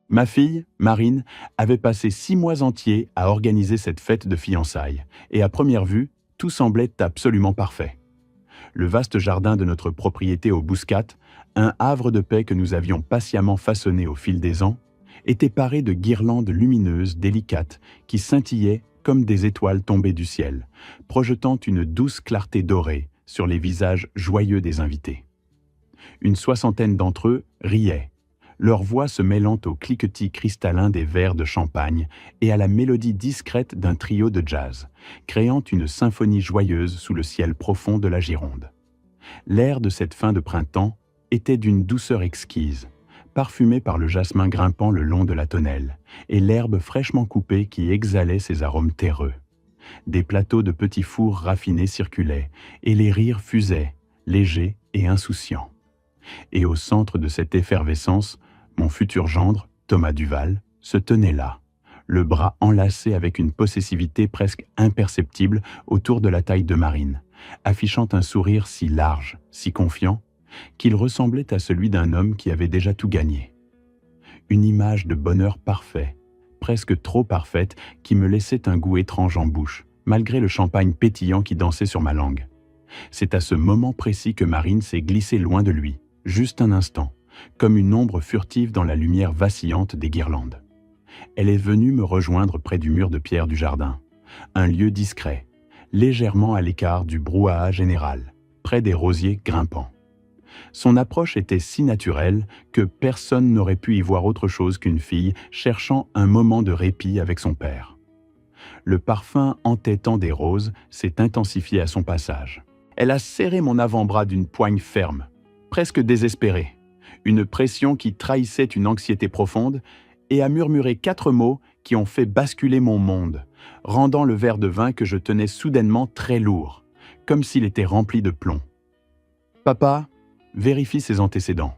Ma fille, Marine, avait passé 6 mois entiers à organiser cette fête de fiançailles, et à première vue, tout semblait absolument parfait. Le vaste jardin de notre propriété au Bouscat, un havre de paix que nous avions patiemment façonné au fil des ans, était paré de guirlandes lumineuses, délicates, qui scintillaient comme des étoiles tombées du ciel, projetant une douce clarté dorée sur les visages joyeux des invités. Une soixantaine d'entre eux riaient, leur voix se mêlant au cliquetis cristallin des verres de champagne et à la mélodie discrète d'un trio de jazz, créant une symphonie joyeuse sous le ciel profond de la Gironde. L'air de cette fin de printemps était d'une douceur exquise, parfumé par le jasmin grimpant le long de la tonnelle et l'herbe fraîchement coupée qui exhalait ses arômes terreux. Des plateaux de petits fours raffinés circulaient et les rires fusaient, légers et insouciants. Et au centre de cette effervescence, mon futur gendre, Thomas Duval, se tenait là, le bras enlacé avec une possessivité presque imperceptible autour de la taille de Marine, affichant un sourire si large, si confiant, qu'il ressemblait à celui d'un homme qui avait déjà tout gagné. Une image de bonheur parfait, presque trop parfaite, qui me laissait un goût étrange en bouche, malgré le champagne pétillant qui dansait sur ma langue. C'est à ce moment précis que Marine s'est glissée loin de lui, juste un instant, comme une ombre furtive dans la lumière vacillante des guirlandes. Elle est venue me rejoindre près du mur de pierre du jardin, un lieu discret, légèrement à l'écart du brouhaha général, près des rosiers grimpants. Son approche était si naturelle que personne n'aurait pu y voir autre chose qu'une fille cherchant un moment de répit avec son père. Le parfum entêtant des roses s'est intensifié à son passage. Elle a serré mon avant-bras d'une poigne ferme, presque désespérée, une pression qui trahissait une anxiété profonde, et a murmuré 4 mots qui ont fait basculer mon monde, rendant le verre de vin que je tenais soudainement très lourd, comme s'il était rempli de plomb. « Papa, vérifie ses antécédents. »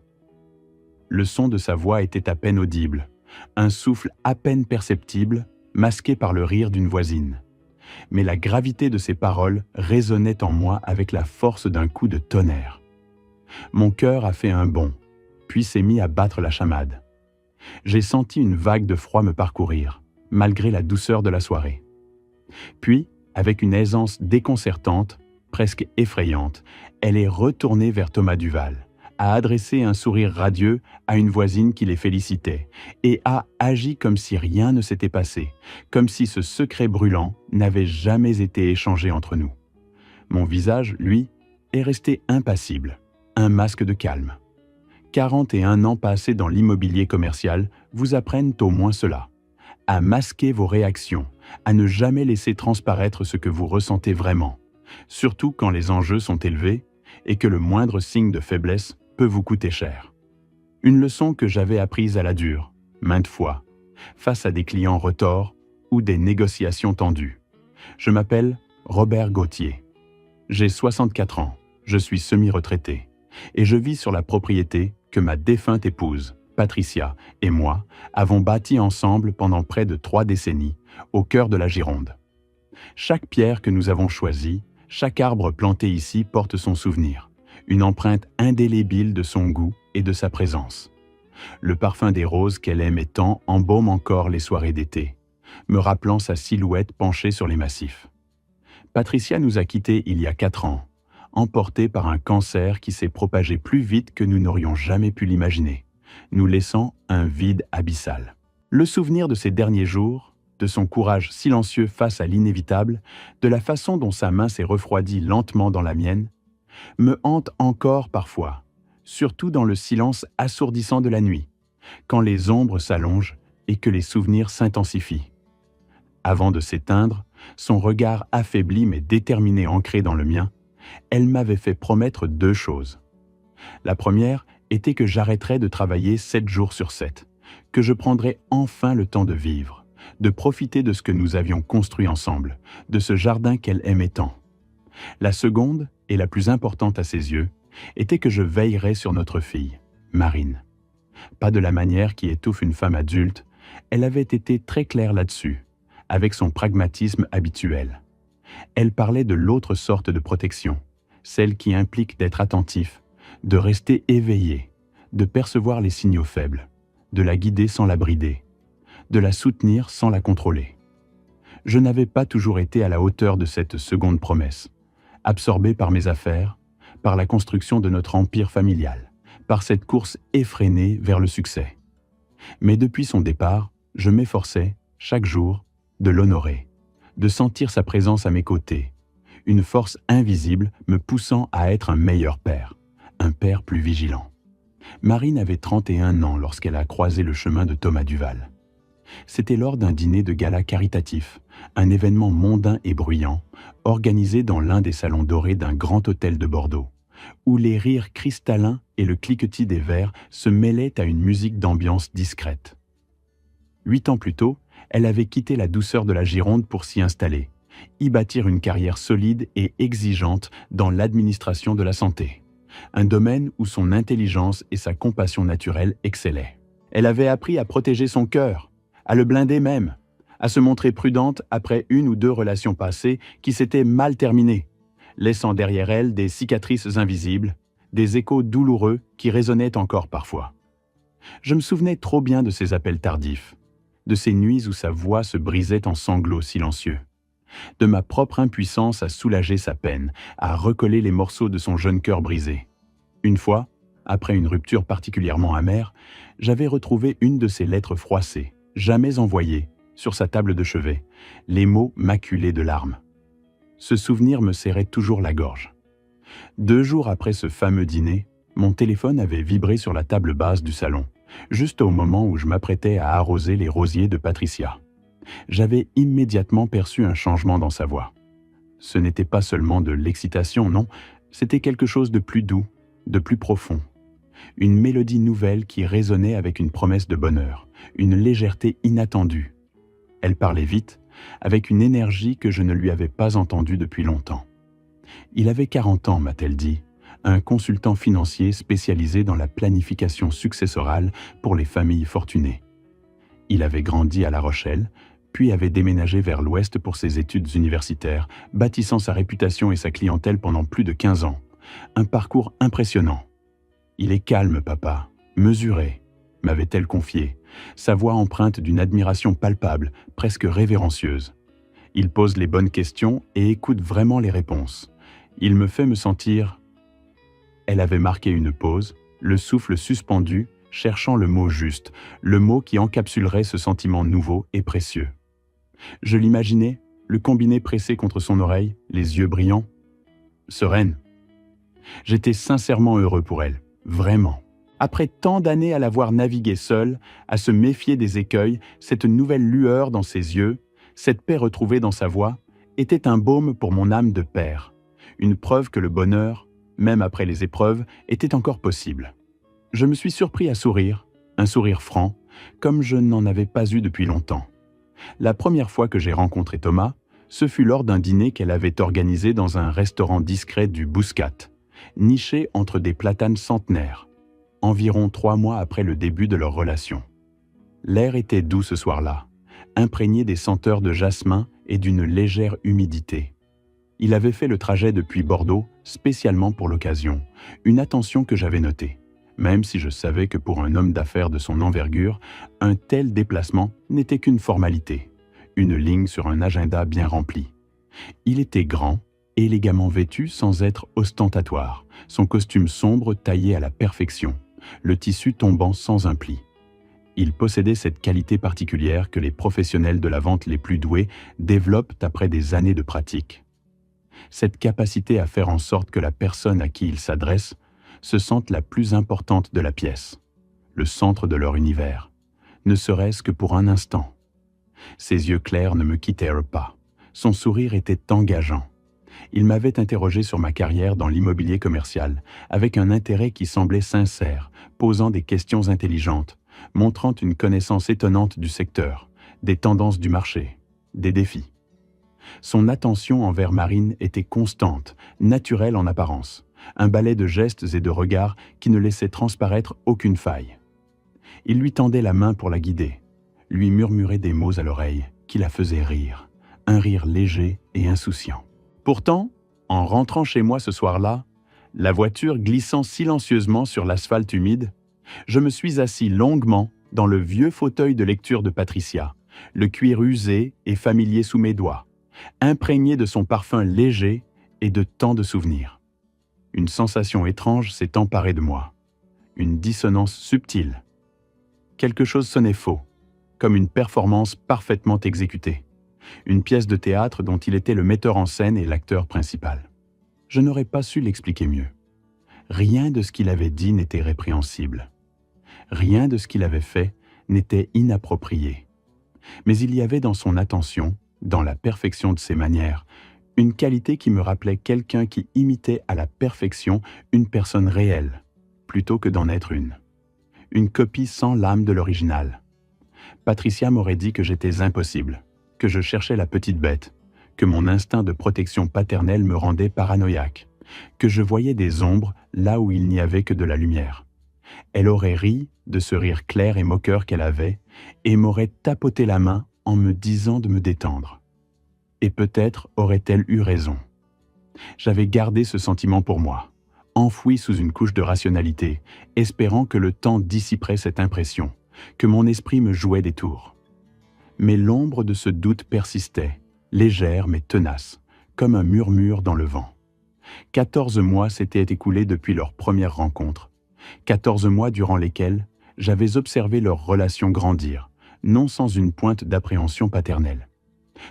Le son de sa voix était à peine audible, un souffle à peine perceptible, masqué par le rire d'une voisine. Mais la gravité de ses paroles résonnait en moi avec la force d'un coup de tonnerre. Mon cœur a fait un bond, puis s'est mis à battre la chamade. J'ai senti une vague de froid me parcourir, malgré la douceur de la soirée. Puis, avec une aisance déconcertante, presque effrayante, elle est retournée vers Thomas Duval, a adressé un sourire radieux à une voisine qui les félicitait et a agi comme si rien ne s'était passé, comme si ce secret brûlant n'avait jamais été échangé entre nous. Mon visage, lui, est resté impassible, un masque de calme. 41 ans passés dans l'immobilier commercial vous apprennent au moins cela, à masquer vos réactions, à ne jamais laisser transparaître ce que vous ressentez vraiment, surtout quand les enjeux sont élevés et que le moindre signe de faiblesse peut vous coûter cher. Une leçon que j'avais apprise à la dure, maintes fois, face à des clients retors ou des négociations tendues. Je m'appelle Robert Gauthier. J'ai 64 ans, je suis semi-retraité, et je vis sur la propriété que ma défunte épouse, Patricia, et moi avons bâtie ensemble pendant près de 3 décennies, au cœur de la Gironde. Chaque pierre que nous avons choisie, chaque arbre planté ici porte son souvenir, une empreinte indélébile de son goût et de sa présence. Le parfum des roses qu'elle aimait tant embaume encore les soirées d'été, me rappelant sa silhouette penchée sur les massifs. Patricia nous a quittés il y a 4 ans, emportés par un cancer qui s'est propagé plus vite que nous n'aurions jamais pu l'imaginer, nous laissant un vide abyssal. Le souvenir de ces derniers jours, de son courage silencieux face à l'inévitable, de la façon dont sa main s'est refroidie lentement dans la mienne, me hante encore parfois, surtout dans le silence assourdissant de la nuit, quand les ombres s'allongent et que les souvenirs s'intensifient. Avant de s'éteindre, son regard affaibli mais déterminé ancré dans le mien, elle m'avait fait promettre 2 choses. La première était que j'arrêterais de travailler 7 jours sur 7, que je prendrais enfin le temps de vivre, de profiter de ce que nous avions construit ensemble, de ce jardin qu'elle aimait tant. La seconde, et la plus importante à ses yeux, était que je veillerais sur notre fille, Marine. Pas de la manière qui étouffe une femme adulte, elle avait été très claire là-dessus, avec son pragmatisme habituel. Elle parlait de l'autre sorte de protection, celle qui implique d'être attentif, de rester éveillé, de percevoir les signaux faibles, de la guider sans la brider, de la soutenir sans la contrôler. Je n'avais pas toujours été à la hauteur de cette seconde promesse, absorbé par mes affaires, par la construction de notre empire familial, par cette course effrénée vers le succès. Mais depuis son départ, je m'efforçais, chaque jour, de l'honorer, de sentir sa présence à mes côtés, une force invisible me poussant à être un meilleur père, un père plus vigilant. Marine avait 31 ans lorsqu'elle a croisé le chemin de Thomas Duval. C'était lors d'un dîner de gala caritatif, un événement mondain et bruyant, organisé dans l'un des salons dorés d'un grand hôtel de Bordeaux, où les rires cristallins et le cliquetis des verres se mêlaient à une musique d'ambiance discrète. 8 ans plus tôt, elle avait quitté la douceur de la Gironde pour s'y installer, y bâtir une carrière solide et exigeante dans l'administration de la santé, un domaine où son intelligence et sa compassion naturelle excellaient. Elle avait appris à protéger son cœur, à le blinder même, à se montrer prudente après 1 ou 2 relations passées qui s'étaient mal terminées, laissant derrière elle des cicatrices invisibles, des échos douloureux qui résonnaient encore parfois. Je me souvenais trop bien de ses appels tardifs, de ces nuits où sa voix se brisait en sanglots silencieux, de ma propre impuissance à soulager sa peine, à recoller les morceaux de son jeune cœur brisé. Une fois, après une rupture particulièrement amère, j'avais retrouvé une de ses lettres froissées, jamais envoyées, sur sa table de chevet, les mots maculés de larmes. Ce souvenir me serrait toujours la gorge. 2 jours après ce fameux dîner, mon téléphone avait vibré sur la table basse du salon, juste au moment où je m'apprêtais à arroser les rosiers de Patricia. J'avais immédiatement perçu un changement dans sa voix. Ce n'était pas seulement de l'excitation, non, c'était quelque chose de plus doux, de plus profond. Une mélodie nouvelle qui résonnait avec une promesse de bonheur, une légèreté inattendue. Elle parlait vite, avec une énergie que je ne lui avais pas entendue depuis longtemps. Il avait 40 ans, m'a-t-elle dit, un consultant financier spécialisé dans la planification successorale pour les familles fortunées. Il avait grandi à La Rochelle, puis avait déménagé vers l'Ouest pour ses études universitaires, bâtissant sa réputation et sa clientèle pendant plus de 15 ans. Un parcours impressionnant. Il est calme, papa, mesuré, m'avait-elle confié, sa voix empreinte d'une admiration palpable, presque révérencieuse. Il pose les bonnes questions et écoute vraiment les réponses. Il me fait me sentir... Elle avait marqué une pause, le souffle suspendu, cherchant le mot juste, le mot qui encapsulerait ce sentiment nouveau et précieux. Je l'imaginais, le combiné pressé contre son oreille, les yeux brillants. Sereine. J'étais sincèrement heureux pour elle, vraiment. Après tant d'années à la voir naviguer seule, à se méfier des écueils, cette nouvelle lueur dans ses yeux, cette paix retrouvée dans sa voix, était un baume pour mon âme de père, une preuve que le bonheur, même après les épreuves, était encore possible. Je me suis surpris à sourire, un sourire franc, comme je n'en avais pas eu depuis longtemps. La première fois que j'ai rencontré Thomas, ce fut lors d'un dîner qu'elle avait organisé dans un restaurant discret du Bouscat, niché entre des platanes centenaires, environ 3 mois après le début de leur relation. L'air était doux ce soir-là, imprégné des senteurs de jasmin et d'une légère humidité. Il avait fait le trajet depuis Bordeaux spécialement pour l'occasion, une attention que j'avais notée, même si je savais que pour un homme d'affaires de son envergure, un tel déplacement n'était qu'une formalité, une ligne sur un agenda bien rempli. Il était grand, élégamment vêtu sans être ostentatoire, son costume sombre taillé à la perfection, le tissu tombant sans un pli. Il possédait cette qualité particulière que les professionnels de la vente les plus doués développent après des années de pratique. Cette capacité à faire en sorte que la personne à qui il s'adresse se sente la plus importante de la pièce, le centre de leur univers, ne serait-ce que pour un instant. Ses yeux clairs ne me quittèrent pas. Son sourire était engageant. Il m'avait interrogé sur ma carrière dans l'immobilier commercial, avec un intérêt qui semblait sincère, posant des questions intelligentes, montrant une connaissance étonnante du secteur, des tendances du marché, des défis. Son attention envers Marine était constante, naturelle en apparence, un ballet de gestes et de regards qui ne laissait transparaître aucune faille. Il lui tendait la main pour la guider, lui murmurait des mots à l'oreille qui la faisaient rire, un rire léger et insouciant. Pourtant, en rentrant chez moi ce soir-là, la voiture glissant silencieusement sur l'asphalte humide, je me suis assis longuement dans le vieux fauteuil de lecture de Patricia, le cuir usé et familier sous mes doigts, imprégné de son parfum léger et de tant de souvenirs. Une sensation étrange s'est emparée de moi, une dissonance subtile. Quelque chose sonnait faux, comme une performance parfaitement exécutée, une pièce de théâtre dont il était le metteur en scène et l'acteur principal. Je n'aurais pas su l'expliquer mieux. Rien de ce qu'il avait dit n'était répréhensible. Rien de ce qu'il avait fait n'était inapproprié. Mais il y avait dans son attention, dans la perfection de ses manières, une qualité qui me rappelait quelqu'un qui imitait à la perfection une personne réelle, plutôt que d'en être une copie sans l'âme de l'original. Patricia m'aurait dit que j'étais impossible, que je cherchais la petite bête, que mon instinct de protection paternelle me rendait paranoïaque, que je voyais des ombres là où il n'y avait que de la lumière. Elle aurait ri de ce rire clair et moqueur qu'elle avait et m'aurait tapoté la main en me disant de me détendre. Et peut-être aurait-elle eu raison. J'avais gardé ce sentiment pour moi, enfoui sous une couche de rationalité, espérant que le temps dissiperait cette impression, que mon esprit me jouait des tours. Mais l'ombre de ce doute persistait, légère mais tenace, comme un murmure dans le vent. 14 mois s'étaient écoulés depuis leur première rencontre. 14 mois durant lesquels j'avais observé leur relation grandir, non sans une pointe d'appréhension paternelle.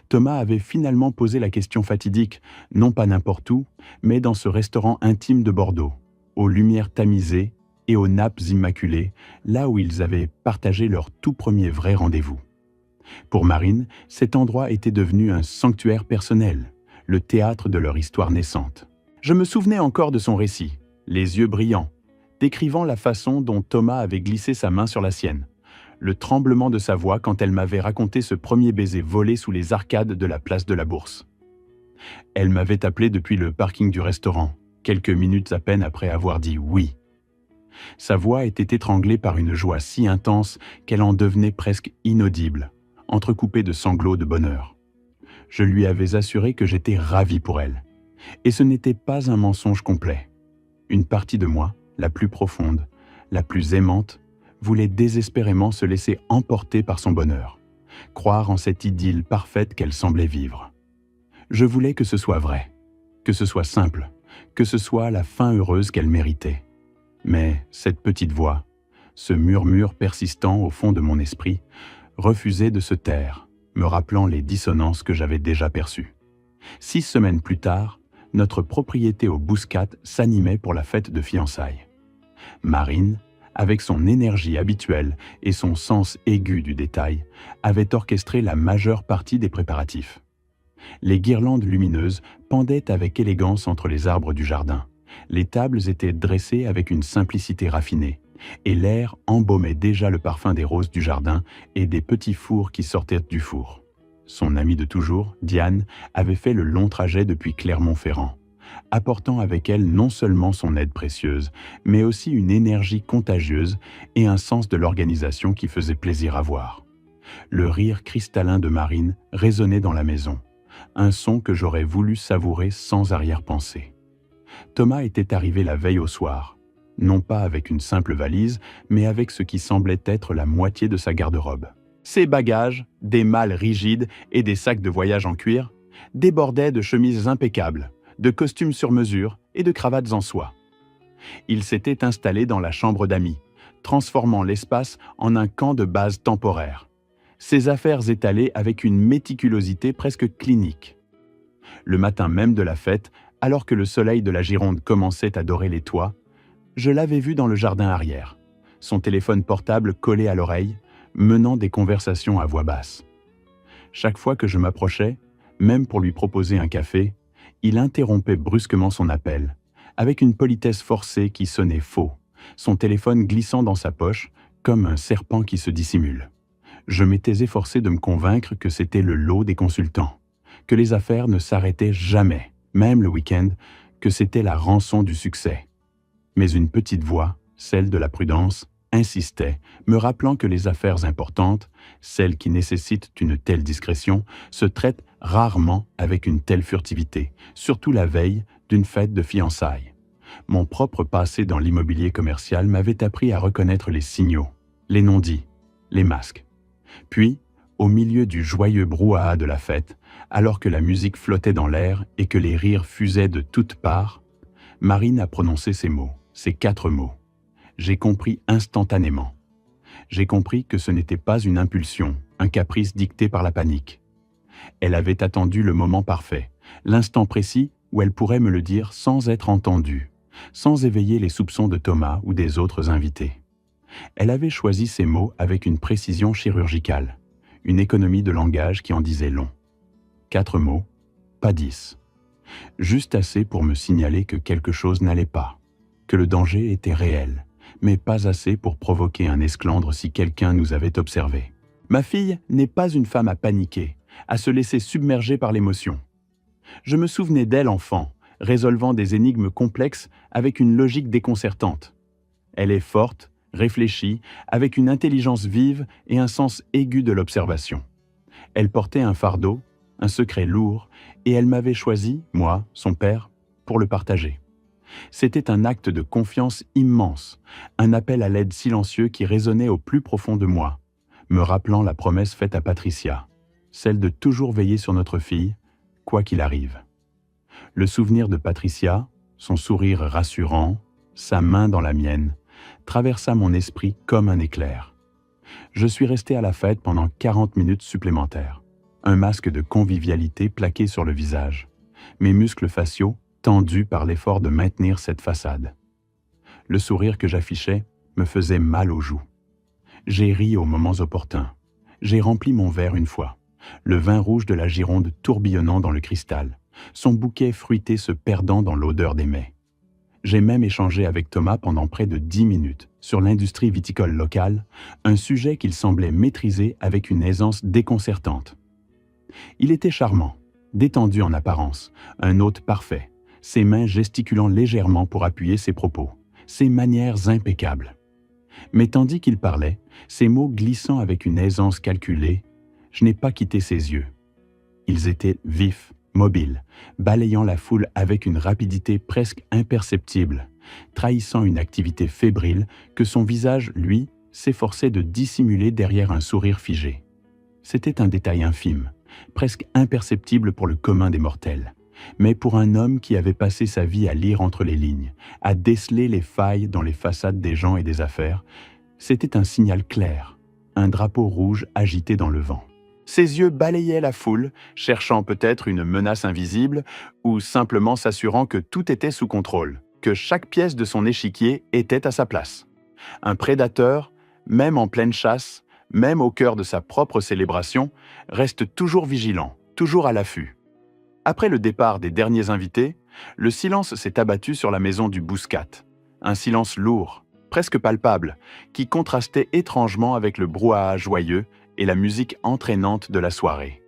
Thomas avait finalement posé la question fatidique, non pas n'importe où, mais dans ce restaurant intime de Bordeaux, aux lumières tamisées et aux nappes immaculées, là où ils avaient partagé leur tout premier vrai rendez-vous. Pour Marine, cet endroit était devenu un sanctuaire personnel, le théâtre de leur histoire naissante. Je me souvenais encore de son récit, les yeux brillants, décrivant la façon dont Thomas avait glissé sa main sur la sienne, le tremblement de sa voix quand elle m'avait raconté ce premier baiser volé sous les arcades de la place de la Bourse. Elle m'avait appelé depuis le parking du restaurant, quelques minutes à peine après avoir dit oui. Sa voix était étranglée par une joie si intense qu'elle en devenait presque inaudible, entrecoupée de sanglots de bonheur. Je lui avais assuré que j'étais ravi pour elle. Et ce n'était pas un mensonge complet. Une partie de moi, la plus profonde, la plus aimante, voulait désespérément se laisser emporter par son bonheur, croire en cette idylle parfaite qu'elle semblait vivre. Je voulais que ce soit vrai, que ce soit simple, que ce soit la fin heureuse qu'elle méritait. Mais cette petite voix, ce murmure persistant au fond de mon esprit, refusait de se taire, me rappelant les dissonances que j'avais déjà perçues. 6 semaines plus tard, notre propriété au Bouscat s'animait pour la fête de fiançailles. Marine, avec son énergie habituelle et son sens aigu du détail, avait orchestré la majeure partie des préparatifs. Les guirlandes lumineuses pendaient avec élégance entre les arbres du jardin. Les tables étaient dressées avec une simplicité raffinée, et l'air embaumait déjà le parfum des roses du jardin et des petits fours qui sortaient du four. Son amie de toujours, Diane, avait fait le long trajet depuis Clermont-Ferrand, apportant avec elle non seulement son aide précieuse, mais aussi une énergie contagieuse et un sens de l'organisation qui faisait plaisir à voir. Le rire cristallin de Marine résonnait dans la maison, un son que j'aurais voulu savourer sans arrière-pensée. Thomas était arrivé la veille au soir, non pas avec une simple valise, mais avec ce qui semblait être la moitié de sa garde-robe. Ses bagages, des malles rigides et des sacs de voyage en cuir, débordaient de chemises impeccables, de costumes sur mesure et de cravates en soie. Il s'était installé dans la chambre d'amis, transformant l'espace en un camp de base temporaire, ses affaires étalées avec une méticulosité presque clinique. Le matin même de la fête, alors que le soleil de la Gironde commençait à dorer les toits, je l'avais vu dans le jardin arrière, son téléphone portable collé à l'oreille, menant des conversations à voix basse. Chaque fois que je m'approchais, même pour lui proposer un café, il interrompait brusquement son appel, avec une politesse forcée qui sonnait faux, son téléphone glissant dans sa poche comme un serpent qui se dissimule. Je m'étais efforcé de me convaincre que c'était le lot des consultants, que les affaires ne s'arrêtaient jamais, même le week-end, que c'était la rançon du succès. Mais une petite voix, celle de la prudence, insistait, me rappelant que les affaires importantes, celles qui nécessitent une telle discrétion, se traitent rarement avec une telle furtivité, surtout la veille d'une fête de fiançailles. Mon propre passé dans l'immobilier commercial m'avait appris à reconnaître les signaux, les non-dits, les masques. Puis, au milieu du joyeux brouhaha de la fête, alors que la musique flottait dans l'air et que les rires fusaient de toutes parts, Marine a prononcé ces mots, ces 4 mots. J'ai compris instantanément. J'ai compris que ce n'était pas une impulsion, un caprice dicté par la panique. Elle avait attendu le moment parfait, l'instant précis où elle pourrait me le dire sans être entendue, sans éveiller les soupçons de Thomas ou des autres invités. Elle avait choisi ces mots avec une précision chirurgicale, une économie de langage qui en disait long. 4 mots, pas 10. Juste assez pour me signaler que quelque chose n'allait pas, que le danger était réel, mais pas assez pour provoquer un esclandre si quelqu'un nous avait observés. Ma fille n'est pas une femme à paniquer, à se laisser submerger par l'émotion. Je me souvenais d'elle enfant, résolvant des énigmes complexes avec une logique déconcertante. Elle est forte, réfléchie, avec une intelligence vive et un sens aigu de l'observation. Elle portait un fardeau, un secret lourd, et elle m'avait choisi, moi, son père, pour le partager. C'était un acte de confiance immense, un appel à l'aide silencieux qui résonnait au plus profond de moi, me rappelant la promesse faite à Patricia, celle de toujours veiller sur notre fille, quoi qu'il arrive. Le souvenir de Patricia, son sourire rassurant, sa main dans la mienne, traversa mon esprit comme un éclair. Je suis resté à la fête pendant 40 minutes supplémentaires, un masque de convivialité plaqué sur le visage, mes muscles faciaux tendus par l'effort de maintenir cette façade. Le sourire que j'affichais me faisait mal aux joues. J'ai ri aux moments opportuns. J'ai rempli mon verre une fois, le vin rouge de la Gironde tourbillonnant dans le cristal, son bouquet fruité se perdant dans l'odeur des mets. J'ai même échangé avec Thomas pendant près de 10 minutes sur l'industrie viticole locale, un sujet qu'il semblait maîtriser avec une aisance déconcertante. Il était charmant, détendu en apparence, un hôte parfait, ses mains gesticulant légèrement pour appuyer ses propos, ses manières impeccables. Mais tandis qu'il parlait, ses mots glissant avec une aisance calculée, je n'ai pas quitté ses yeux. Ils étaient vifs, mobiles, balayant la foule avec une rapidité presque imperceptible, trahissant une activité fébrile que son visage, lui, s'efforçait de dissimuler derrière un sourire figé. C'était un détail infime, presque imperceptible pour le commun des mortels, mais pour un homme qui avait passé sa vie à lire entre les lignes, à déceler les failles dans les façades des gens et des affaires, c'était un signal clair, un drapeau rouge agité dans le vent. Ses yeux balayaient la foule, cherchant peut-être une menace invisible ou simplement s'assurant que tout était sous contrôle, que chaque pièce de son échiquier était à sa place. Un prédateur, même en pleine chasse, même au cœur de sa propre célébration, reste toujours vigilant, toujours à l'affût. Après le départ des derniers invités, le silence s'est abattu sur la maison du Bouscat. Un silence lourd, presque palpable, qui contrastait étrangement avec le brouhaha joyeux et la musique entraînante de la soirée.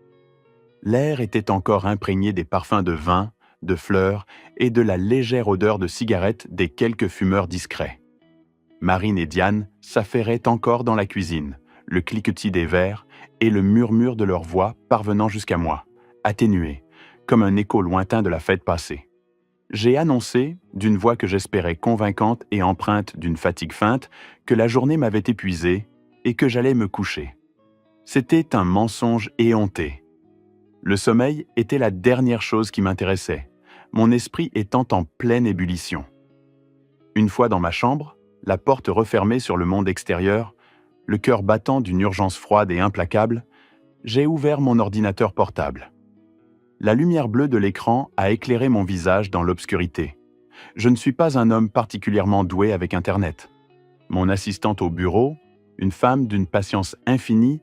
L'air était encore imprégné des parfums de vin, de fleurs et de la légère odeur de cigarettes des quelques fumeurs discrets. Marine et Diane s'affairaient encore dans la cuisine, le cliquetis des verres et le murmure de leur voix parvenant jusqu'à moi, atténué, comme un écho lointain de la fête passée. J'ai annoncé, d'une voix que j'espérais convaincante et empreinte d'une fatigue feinte, que la journée m'avait épuisé et que j'allais me coucher. C'était un mensonge éhonté. Le sommeil était la dernière chose qui m'intéressait, mon esprit étant en pleine ébullition. Une fois dans ma chambre, la porte refermée sur le monde extérieur, le cœur battant d'une urgence froide et implacable, j'ai ouvert mon ordinateur portable. La lumière bleue de l'écran a éclairé mon visage dans l'obscurité. Je ne suis pas un homme particulièrement doué avec Internet. Mon assistante au bureau, une femme d'une patience infinie,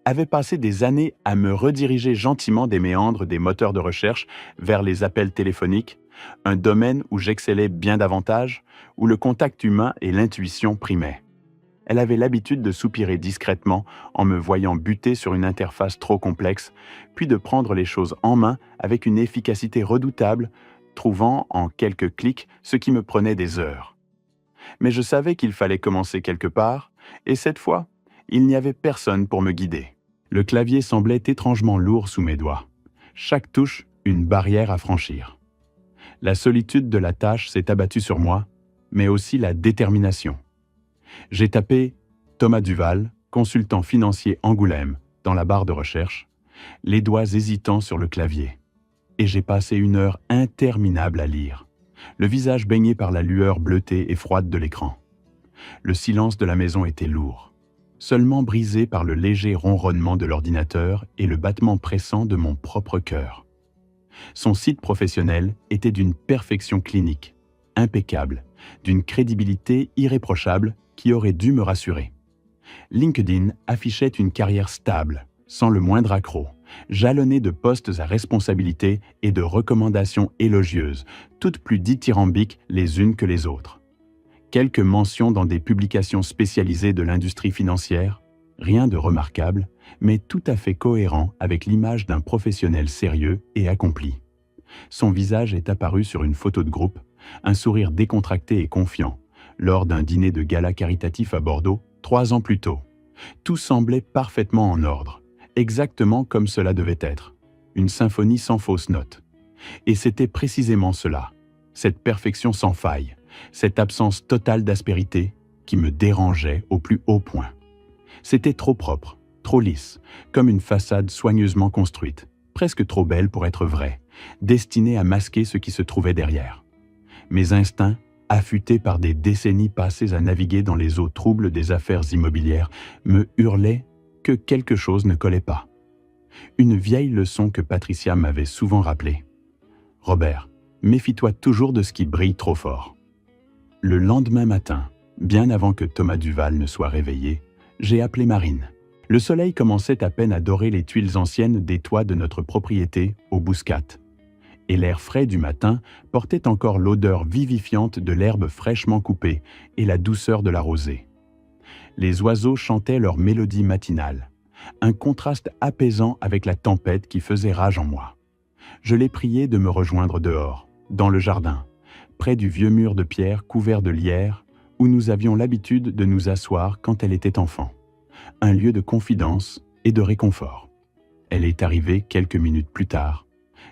avait passé des années à me rediriger gentiment des méandres des moteurs de recherche vers les appels téléphoniques, un domaine où j'excellais bien davantage, où le contact humain et l'intuition primaient. Elle avait l'habitude de soupirer discrètement en me voyant buter sur une interface trop complexe, puis de prendre les choses en main avec une efficacité redoutable, trouvant en quelques clics ce qui me prenait des heures. Mais je savais qu'il fallait commencer quelque part, et cette fois, il n'y avait personne pour me guider. Le clavier semblait étrangement lourd sous mes doigts. Chaque touche, une barrière à franchir. La solitude de la tâche s'est abattue sur moi, mais aussi la détermination. J'ai tapé Thomas Duval, consultant financier Angoulême, dans la barre de recherche, les doigts hésitants sur le clavier. Et j'ai passé une heure interminable à lire, le visage baigné par la lueur bleutée et froide de l'écran. Le silence de la maison était lourd, seulement brisé par le léger ronronnement de l'ordinateur et le battement pressant de mon propre cœur. Son site professionnel était d'une perfection clinique, impeccable, d'une crédibilité irréprochable qui aurait dû me rassurer. LinkedIn affichait une carrière stable, sans le moindre accroc, jalonnée de postes à responsabilité et de recommandations élogieuses, toutes plus dithyrambiques les unes que les autres. Quelques mentions dans des publications spécialisées de l'industrie financière, rien de remarquable, mais tout à fait cohérent avec l'image d'un professionnel sérieux et accompli. Son visage est apparu sur une photo de groupe, un sourire décontracté et confiant, lors d'un dîner de gala caritatif à Bordeaux, 3 ans plus tôt. Tout semblait parfaitement en ordre, exactement comme cela devait être, une symphonie sans fausse note. Et c'était précisément cela, cette perfection sans faille, cette absence totale d'aspérité qui me dérangeait au plus haut point. C'était trop propre, trop lisse, comme une façade soigneusement construite, presque trop belle pour être vraie, destinée à masquer ce qui se trouvait derrière. Mes instincts, affûtés par des décennies passées à naviguer dans les eaux troubles des affaires immobilières, me hurlaient que quelque chose ne collait pas. Une vieille leçon que Patricia m'avait souvent rappelée. « Robert, méfie-toi toujours de ce qui brille trop fort. » Le lendemain matin, bien avant que Thomas Duval ne soit réveillé, j'ai appelé Marine. Le soleil commençait à peine à dorer les tuiles anciennes des toits de notre propriété au Bouscat. Et l'air frais du matin portait encore l'odeur vivifiante de l'herbe fraîchement coupée et la douceur de la rosée. Les oiseaux chantaient leur mélodie matinale, un contraste apaisant avec la tempête qui faisait rage en moi. Je l'ai prié de me rejoindre dehors, dans le jardin, près du vieux mur de pierre couvert de lierre où nous avions l'habitude de nous asseoir quand elle était enfant. Un lieu de confidence et de réconfort. Elle est arrivée quelques minutes plus tard,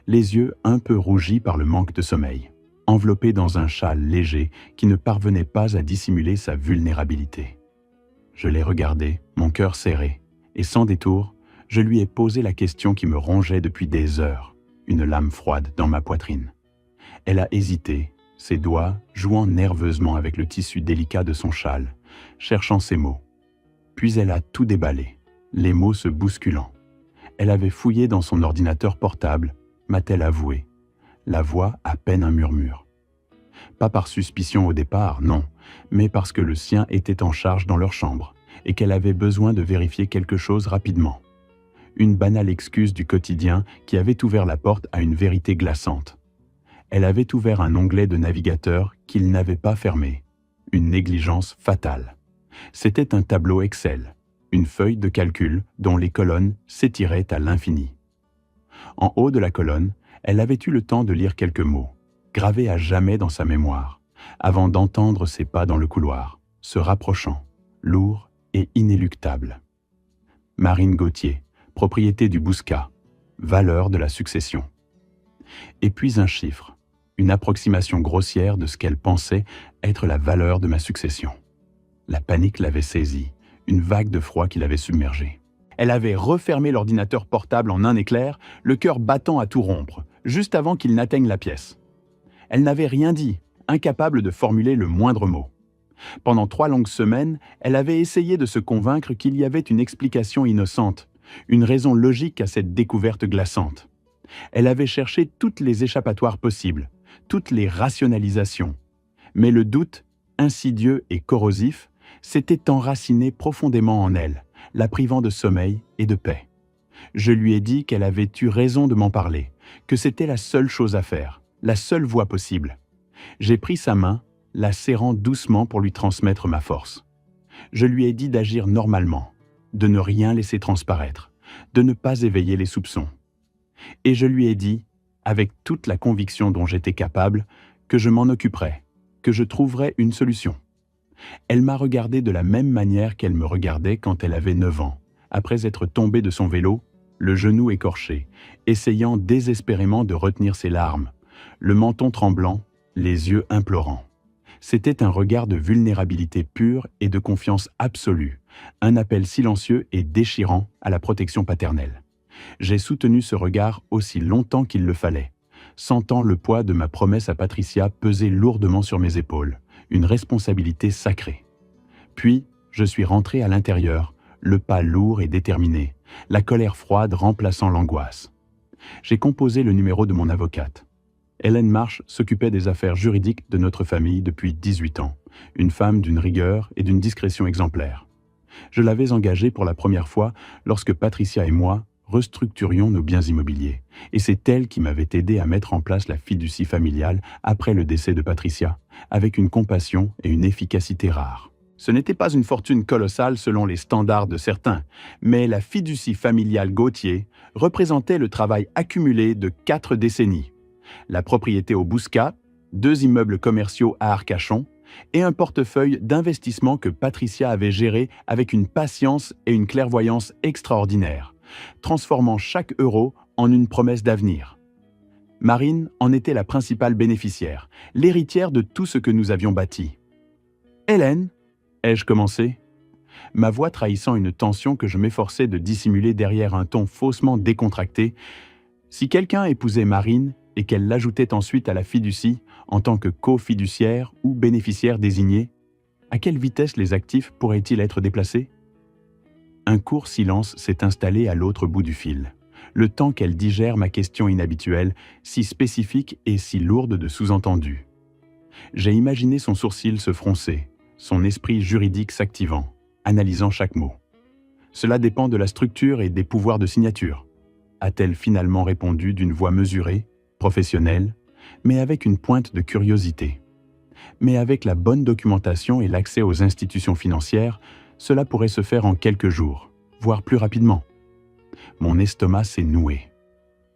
les yeux un peu rougis par le manque de sommeil, enveloppée dans un châle léger qui ne parvenait pas à dissimuler sa vulnérabilité. Je l'ai regardée, mon cœur serré, et sans détour, je lui ai posé la question qui me rongeait depuis des heures, une lame froide dans ma poitrine. Elle a hésité, ses doigts jouant nerveusement avec le tissu délicat de son châle, cherchant ses mots. Puis elle a tout déballé, les mots se bousculant. Elle avait fouillé dans son ordinateur portable, m'a-t-elle avoué, la voix à peine un murmure. Pas par suspicion au départ, non, mais parce que le sien était en charge dans leur chambre et qu'elle avait besoin de vérifier quelque chose rapidement. Une banale excuse du quotidien qui avait ouvert la porte à une vérité glaçante. Elle avait ouvert un onglet de navigateur qu'il n'avait pas fermé. Une négligence fatale. C'était un tableau Excel, une feuille de calcul dont les colonnes s'étiraient à l'infini. En haut de la colonne, elle avait eu le temps de lire quelques mots, gravés à jamais dans sa mémoire, avant d'entendre ses pas dans le couloir, se rapprochant, lourds et inéluctables. Marine Gauthier, propriété du Bouscat, valeur de la succession. Et puis un chiffre, une approximation grossière de ce qu'elle pensait être la valeur de ma succession. La panique l'avait saisie, une vague de froid qui l'avait submergée. Elle avait refermé l'ordinateur portable en un éclair, le cœur battant à tout rompre, juste avant qu'il n'atteigne la pièce. Elle n'avait rien dit, incapable de formuler le moindre mot. Pendant 3 longues semaines, elle avait essayé de se convaincre qu'il y avait une explication innocente, une raison logique à cette découverte glaçante. Elle avait cherché toutes les échappatoires possibles, toutes les rationalisations. Mais le doute, insidieux et corrosif, s'était enraciné profondément en elle, la privant de sommeil et de paix. Je lui ai dit qu'elle avait eu raison de m'en parler, que c'était la seule chose à faire, la seule voie possible. J'ai pris sa main, la serrant doucement pour lui transmettre ma force. Je lui ai dit d'agir normalement, de ne rien laisser transparaître, de ne pas éveiller les soupçons. Et je lui ai dit, avec toute la conviction dont j'étais capable, que je m'en occuperais, que je trouverais une solution. Elle m'a regardé de la même manière qu'elle me regardait quand elle avait 9 ans, après être tombée de son vélo, le genou écorché, essayant désespérément de retenir ses larmes, le menton tremblant, les yeux implorants. C'était un regard de vulnérabilité pure et de confiance absolue, un appel silencieux et déchirant à la protection paternelle. J'ai soutenu ce regard aussi longtemps qu'il le fallait, sentant le poids de ma promesse à Patricia peser lourdement sur mes épaules, une responsabilité sacrée. Puis, je suis rentré à l'intérieur, le pas lourd et déterminé, la colère froide remplaçant l'angoisse. J'ai composé le numéro de mon avocate. Hélène Marsh s'occupait des affaires juridiques de notre famille depuis 18 ans, une femme d'une rigueur et d'une discrétion exemplaires. Je l'avais engagée pour la première fois lorsque Patricia et moi restructurions nos biens immobiliers, et c'est elle qui m'avait aidé à mettre en place la fiducie familiale après le décès de Patricia, avec une compassion et une efficacité rares. Ce n'était pas une fortune colossale selon les standards de certains, mais la fiducie familiale Gauthier représentait le travail accumulé de 4 décennies. La propriété au Bouscat, 2 immeubles commerciaux à Arcachon et un portefeuille d'investissement que Patricia avait géré avec une patience et une clairvoyance extraordinaires, transformant chaque euro en une promesse d'avenir. Marine en était la principale bénéficiaire, l'héritière de tout ce que nous avions bâti. « Hélène » ai-je commencé, ma voix trahissant une tension que je m'efforçais de dissimuler derrière un ton faussement décontracté. Si quelqu'un épousait Marine et qu'elle l'ajoutait ensuite à la fiducie en tant que co-fiduciaire ou bénéficiaire désigné, à quelle vitesse les actifs pourraient-ils être déplacés? Un court silence s'est installé à l'autre bout du fil, le temps qu'elle digère ma question inhabituelle, si spécifique et si lourde de sous-entendus. J'ai imaginé son sourcil se froncer, son esprit juridique s'activant, analysant chaque mot. Cela dépend de la structure et des pouvoirs de signature, a-t-elle finalement répondu d'une voix mesurée, professionnelle, mais avec une pointe de curiosité. Mais avec la bonne documentation et l'accès aux institutions financières, cela pourrait se faire en quelques jours, voire plus rapidement. Mon estomac s'est noué.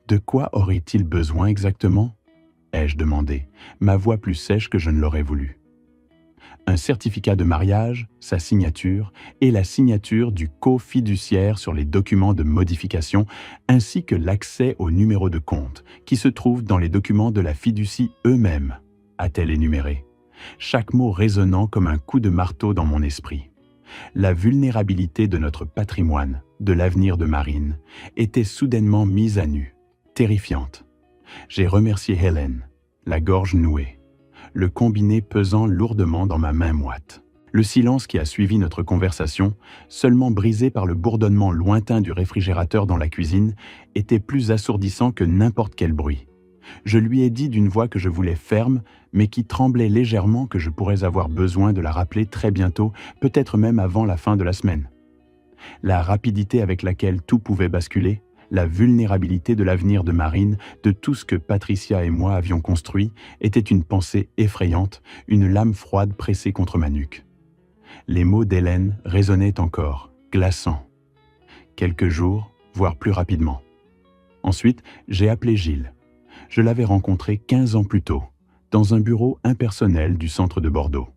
De quoi aurait-il besoin exactement? Ai-je demandé, ma voix plus sèche que je ne l'aurais voulu. Un certificat de mariage, sa signature et la signature du co-fiduciaire sur les documents de modification ainsi que l'accès au numéro de compte qui se trouve dans les documents de la fiducie eux-mêmes, a-t-elle énuméré, chaque mot résonnant comme un coup de marteau dans mon esprit. La vulnérabilité de notre patrimoine, de l'avenir de Marine, était soudainement mise à nu, terrifiante. J'ai remercié Hélène, la gorge nouée, le combiné pesant lourdement dans ma main moite. Le silence qui a suivi notre conversation, seulement brisé par le bourdonnement lointain du réfrigérateur dans la cuisine, était plus assourdissant que n'importe quel bruit. Je lui ai dit d'une voix que je voulais ferme, mais qui tremblait légèrement que je pourrais avoir besoin de la rappeler très bientôt, peut-être même avant la fin de la semaine. La rapidité avec laquelle tout pouvait basculer, la vulnérabilité de l'avenir de Marine, de tout ce que Patricia et moi avions construit, était une pensée effrayante, une lame froide pressée contre ma nuque. Les mots d'Hélène résonnaient encore, glaçants. Quelques jours, voire plus rapidement. Ensuite, j'ai appelé Gilles. Je l'avais rencontré 15 ans plus tôt, dans un bureau impersonnel du centre de Bordeaux,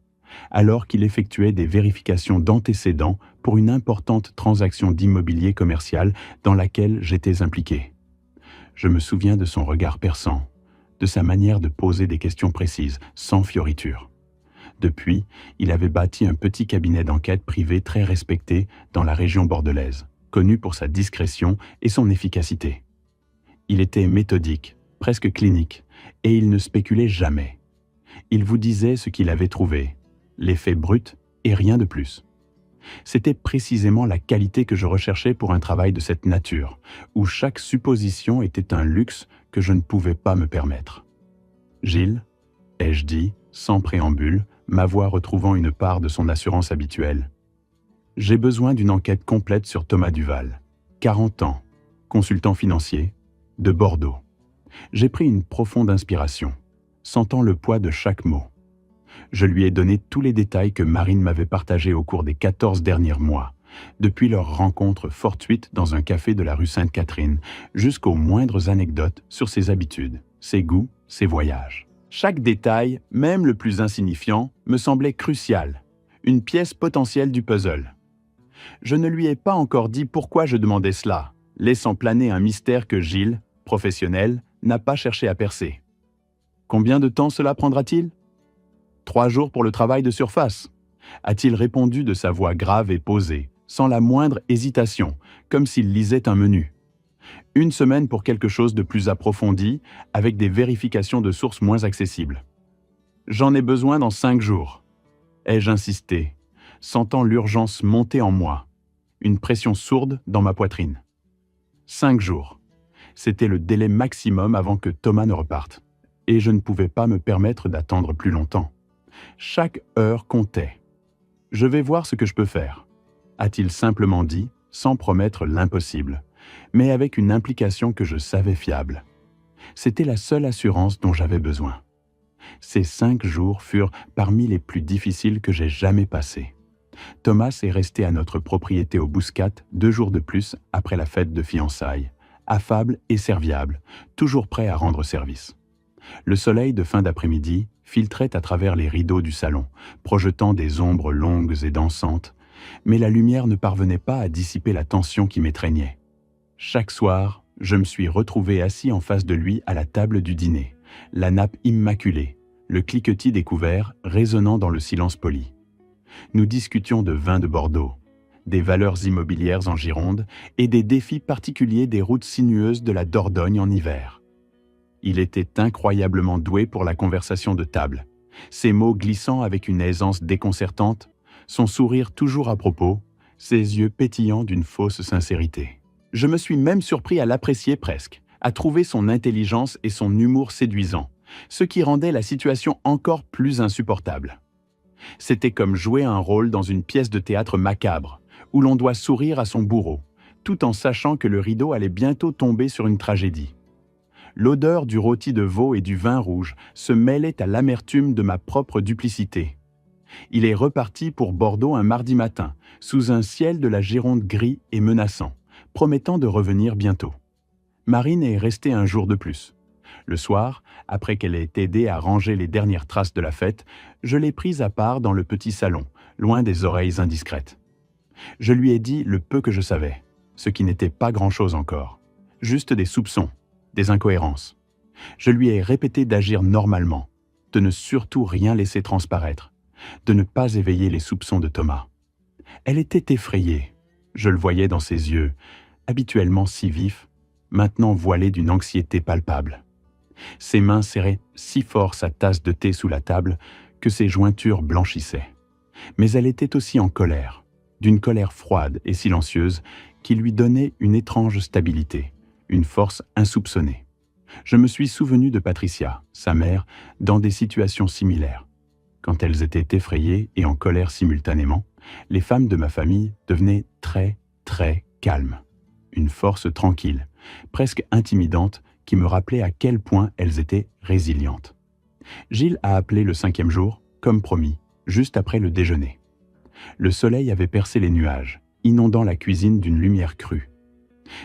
alors qu'il effectuait des vérifications d'antécédents pour une importante transaction d'immobilier commercial dans laquelle j'étais impliqué. Je me souviens de son regard perçant, de sa manière de poser des questions précises, sans fioriture. Depuis, il avait bâti un petit cabinet d'enquête privé très respecté dans la région bordelaise, connu pour sa discrétion et son efficacité. Il était méthodique, presque clinique, et il ne spéculait jamais. Il vous disait ce qu'il avait trouvé, les faits bruts et rien de plus. C'était précisément la qualité que je recherchais pour un travail de cette nature, où chaque supposition était un luxe que je ne pouvais pas me permettre. « Gilles » ai-je dit, sans préambule, ma voix retrouvant une part de son assurance habituelle. « J'ai besoin d'une enquête complète sur Thomas Duval, 40 ans, consultant financier, de Bordeaux. » J'ai pris une profonde inspiration, sentant le poids de chaque mot. Je lui ai donné tous les détails que Marine m'avait partagés au cours des 14 derniers mois, depuis leur rencontre fortuite dans un café de la rue Sainte-Catherine, jusqu'aux moindres anecdotes sur ses habitudes, ses goûts, ses voyages. Chaque détail, même le plus insignifiant, me semblait crucial, une pièce potentielle du puzzle. Je ne lui ai pas encore dit pourquoi je demandais cela, laissant planer un mystère que Gilles, professionnel, n'a pas cherché à percer. Combien de temps cela prendra-t-il ? 3 jours pour le travail de surface, a-t-il répondu de sa voix grave et posée, sans la moindre hésitation, comme s'il lisait un menu. Une semaine pour quelque chose de plus approfondi, avec des vérifications de sources moins accessibles. J'en ai besoin dans 5 jours, ai-je insisté, sentant l'urgence monter en moi, une pression sourde dans ma poitrine. 5 jours. C'était le délai maximum avant que Thomas ne reparte. Et je ne pouvais pas me permettre d'attendre plus longtemps. Chaque heure comptait. « Je vais voir ce que je peux faire », a-t-il simplement dit, sans promettre l'impossible, mais avec une implication que je savais fiable. C'était la seule assurance dont j'avais besoin. Ces 5 jours furent parmi les plus difficiles que j'ai jamais passés. Thomas est resté à notre propriété au Bouscat 2 jours de plus après la fête de fiançailles, affable et serviable, toujours prêt à rendre service. Le soleil de fin d'après-midi filtrait à travers les rideaux du salon, projetant des ombres longues et dansantes, mais la lumière ne parvenait pas à dissiper la tension qui m'étreignait. Chaque soir, je me suis retrouvé assis en face de lui à la table du dîner, la nappe immaculée, le cliquetis des couverts résonnant dans le silence poli. Nous discutions de vins de Bordeaux, des valeurs immobilières en Gironde et des défis particuliers des routes sinueuses de la Dordogne en hiver. Il était incroyablement doué pour la conversation de table, ses mots glissant avec une aisance déconcertante, son sourire toujours à propos, ses yeux pétillants d'une fausse sincérité. Je me suis même surpris à l'apprécier presque, à trouver son intelligence et son humour séduisant, ce qui rendait la situation encore plus insupportable. C'était comme jouer un rôle dans une pièce de théâtre macabre, où l'on doit sourire à son bourreau, tout en sachant que le rideau allait bientôt tomber sur une tragédie. L'odeur du rôti de veau et du vin rouge se mêlait à l'amertume de ma propre duplicité. Il est reparti pour Bordeaux un mardi matin, sous un ciel de la Gironde gris et menaçant, promettant de revenir bientôt. Marine est restée un jour de plus. Le soir, après qu'elle ait aidé à ranger les dernières traces de la fête, je l'ai prise à part dans le petit salon, loin des oreilles indiscrètes. Je lui ai dit le peu que je savais, ce qui n'était pas grand-chose encore, juste des soupçons, des incohérences. Je lui ai répété d'agir normalement, de ne surtout rien laisser transparaître, de ne pas éveiller les soupçons de Thomas. Elle était effrayée, je le voyais dans ses yeux, habituellement si vifs, maintenant voilés d'une anxiété palpable. Ses mains serraient si fort sa tasse de thé sous la table que ses jointures blanchissaient. Mais elle était aussi en colère, d'une colère froide et silencieuse qui lui donnait une étrange stabilité, une force insoupçonnée. Je me suis souvenu de Patricia, sa mère, dans des situations similaires. Quand elles étaient effrayées et en colère simultanément, les femmes de ma famille devenaient très, très calmes. Une force tranquille, presque intimidante, qui me rappelait à quel point elles étaient résilientes. Gilles a appelé le 5e jour, comme promis, juste après le déjeuner. Le soleil avait percé les nuages, inondant la cuisine d'une lumière crue.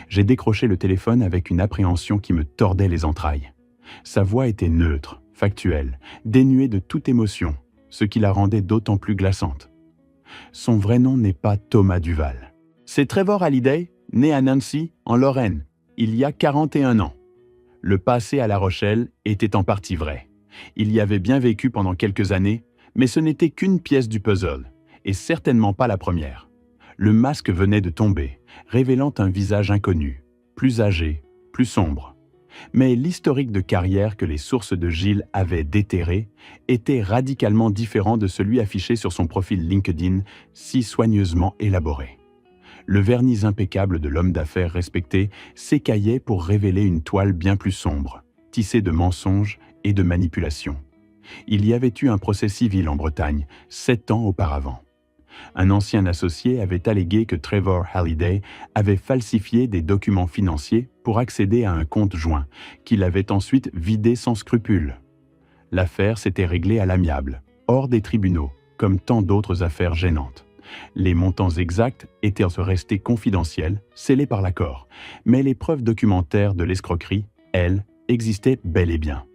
J'ai décroché le téléphone avec une appréhension qui me tordait les entrailles. Sa voix était neutre, factuelle, dénuée de toute émotion, ce qui la rendait d'autant plus glaçante. Son vrai nom n'est pas Thomas Duval. C'est Trevor Halliday, né à Nancy, en Lorraine, il y a 41 ans. Le passé à La Rochelle était en partie vrai. Il y avait bien vécu pendant quelques années, mais ce n'était qu'une pièce du puzzle, et certainement pas la première. Le masque venait de tomber, révélant un visage inconnu, plus âgé, plus sombre. Mais l'historique de carrière que les sources de Gilles avaient déterré était radicalement différent de celui affiché sur son profil LinkedIn, si soigneusement élaboré. Le vernis impeccable de l'homme d'affaires respecté s'écaillait pour révéler une toile bien plus sombre, tissée de mensonges et de manipulations. Il y avait eu un procès civil en Bretagne, 7 ans auparavant. Un ancien associé avait allégué que Trevor Halliday avait falsifié des documents financiers pour accéder à un compte joint, qu'il avait ensuite vidé sans scrupule. L'affaire s'était réglée à l'amiable, hors des tribunaux, comme tant d'autres affaires gênantes. Les montants exacts étaient restés confidentiels, scellés par l'accord, mais les preuves documentaires de l'escroquerie, elles, existaient bel et bien.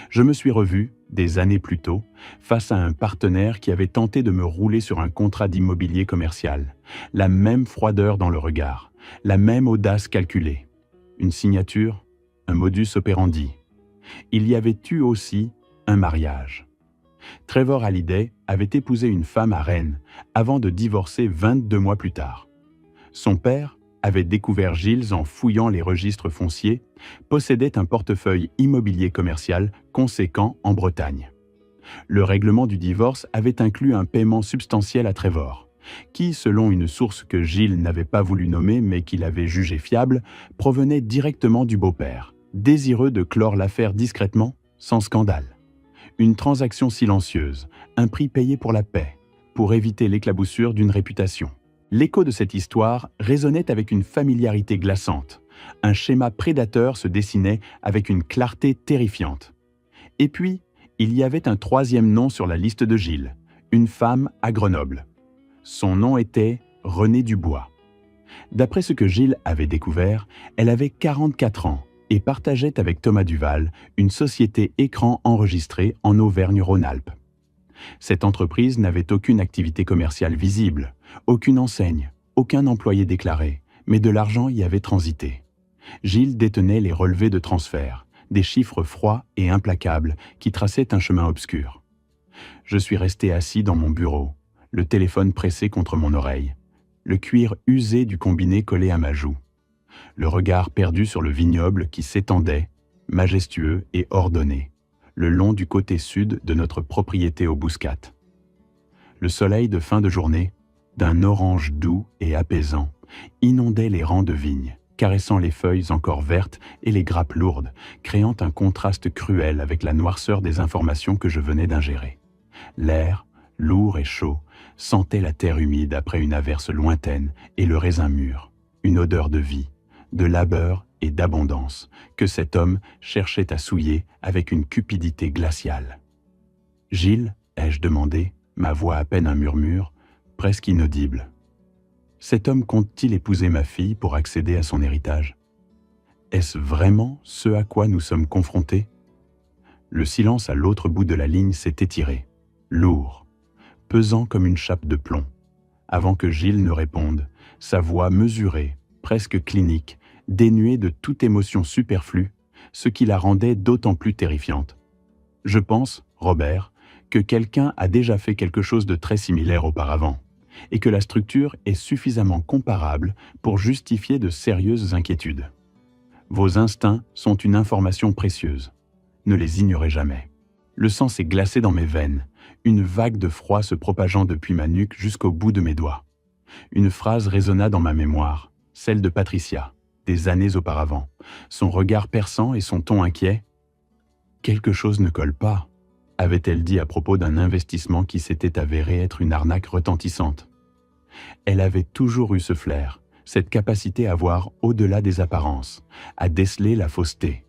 Je me suis revu, des années plus tôt, face à un partenaire qui avait tenté de me rouler sur un contrat d'immobilier commercial, la même froideur dans le regard, la même audace calculée. Une signature, un modus operandi. Il y avait eu aussi un mariage. Trevor Halliday avait épousé une femme à Rennes avant de divorcer 22 mois plus tard. Son père avait découvert Giles en fouillant les registres fonciers, possédait un portefeuille immobilier commercial conséquent en Bretagne. Le règlement du divorce avait inclus un paiement substantiel à Trevor, qui, selon une source que Giles n'avait pas voulu nommer mais qu'il avait jugée fiable, provenait directement du beau-père, désireux de clore l'affaire discrètement, sans scandale. Une transaction silencieuse, un prix payé pour la paix, pour éviter l'éclaboussure d'une réputation. L'écho de cette histoire résonnait avec une familiarité glaçante. Un schéma prédateur se dessinait avec une clarté terrifiante. Et puis, il y avait un troisième nom sur la liste de Giles, une femme à Grenoble. Son nom était Renée Dubois. D'après ce que Giles avait découvert, elle avait 44 ans et partageait avec Thomas Duval une société écran enregistrée en Auvergne-Rhône-Alpes. Cette entreprise n'avait aucune activité commerciale visible, aucune enseigne, aucun employé déclaré, mais de l'argent y avait transité. Giles détenait les relevés de transfert, des chiffres froids et implacables qui traçaient un chemin obscur. Je suis resté assis dans mon bureau, le téléphone pressé contre mon oreille, le cuir usé du combiné collé à ma joue, le regard perdu sur le vignoble qui s'étendait, majestueux et ordonné, le long du côté sud de notre propriété au Bouscat. Le soleil de fin de journée, d'un orange doux et apaisant, inondait les rangs de vignes, caressant les feuilles encore vertes et les grappes lourdes, créant un contraste cruel avec la noirceur des informations que je venais d'ingérer. L'air, lourd et chaud, sentait la terre humide après une averse lointaine et le raisin mûr, une odeur de vie, de labeur et d'abondance que cet homme cherchait à souiller avec une cupidité glaciale. « Giles » ai-je demandé, ma voix à peine un murmure, presque inaudible. « Cet homme compte-t-il épouser ma fille pour accéder à son héritage? Est-ce vraiment ce à quoi nous sommes confrontés ?» Le silence à l'autre bout de la ligne s'est étiré, lourd, pesant comme une chape de plomb. Avant que Giles ne réponde, sa voix mesurée, presque clinique, dénuée de toute émotion superflue, ce qui la rendait d'autant plus terrifiante. Je pense, Robert, que quelqu'un a déjà fait quelque chose de très similaire auparavant, et que la structure est suffisamment comparable pour justifier de sérieuses inquiétudes. Vos instincts sont une information précieuse. Ne les ignorez jamais. Le sang s'est glacé dans mes veines, une vague de froid se propageant depuis ma nuque jusqu'au bout de mes doigts. Une phrase résonna dans ma mémoire, celle de Patricia, des années auparavant, son regard perçant et son ton inquiet. « Quelque chose ne colle pas », avait-elle dit à propos d'un investissement qui s'était avéré être une arnaque retentissante. Elle avait toujours eu ce flair, cette capacité à voir au-delà des apparences, à déceler la fausseté.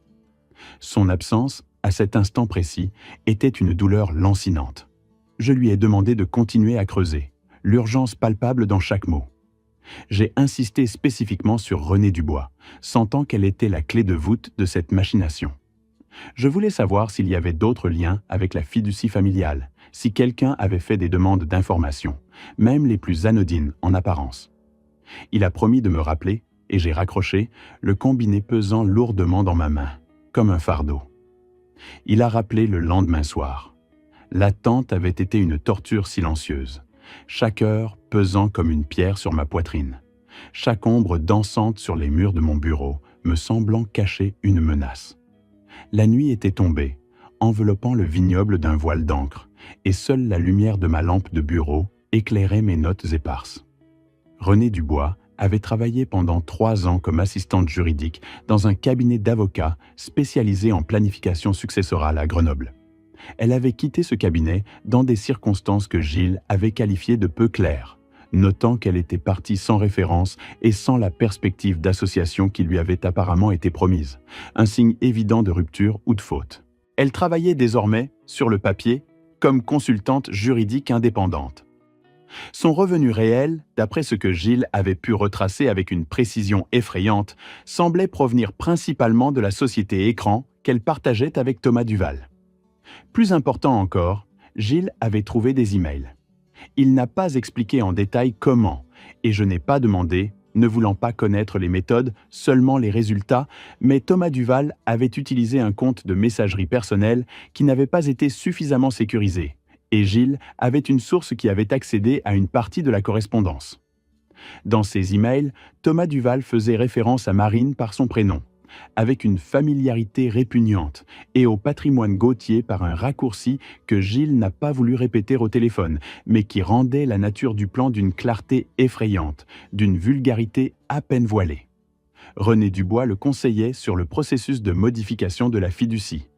Son absence, à cet instant précis, était une douleur lancinante. Je lui ai demandé de continuer à creuser, l'urgence palpable dans chaque mot. J'ai insisté spécifiquement sur Renée Dubois, sentant qu'elle était la clé de voûte de cette machination. Je voulais savoir s'il y avait d'autres liens avec la fiducie familiale, si quelqu'un avait fait des demandes d'informations, même les plus anodines en apparence. Il a promis de me rappeler, et j'ai raccroché, le combiné pesant lourdement dans ma main, comme un fardeau. Il a rappelé le lendemain soir. L'attente avait été une torture silencieuse, chaque heure pesant comme une pierre sur ma poitrine, chaque ombre dansante sur les murs de mon bureau me semblant cacher une menace. La nuit était tombée, enveloppant le vignoble d'un voile d'encre, et seule la lumière de ma lampe de bureau éclairait mes notes éparses. Renée Dubois avait travaillé pendant 3 ans comme assistante juridique dans un cabinet d'avocats spécialisé en planification successorale à Grenoble. Elle avait quitté ce cabinet dans des circonstances que Giles avait qualifiées de peu claires, notant qu'elle était partie sans référence et sans la perspective d'association qui lui avait apparemment été promise, un signe évident de rupture ou de faute. Elle travaillait désormais, sur le papier, comme consultante juridique indépendante. Son revenu réel, d'après ce que Giles avait pu retracer avec une précision effrayante, semblait provenir principalement de la société Écran qu'elle partageait avec Thomas Duval. Plus important encore, Giles avait trouvé des emails. Il n'a pas expliqué en détail comment, et je n'ai pas demandé, ne voulant pas connaître les méthodes, seulement les résultats, mais Thomas Duval avait utilisé un compte de messagerie personnelle qui n'avait pas été suffisamment sécurisé, Et Gilles avait une source qui avait accédé à une partie de la correspondance. Dans ses emails, Thomas Duval faisait référence à Marine par son prénom, avec une familiarité répugnante, et au patrimoine Gauthier par un raccourci que Gilles n'a pas voulu répéter au téléphone, mais qui rendait la nature du plan d'une clarté effrayante, d'une vulgarité à peine voilée. René Dubois le conseillait sur le processus de modification de la fiducie.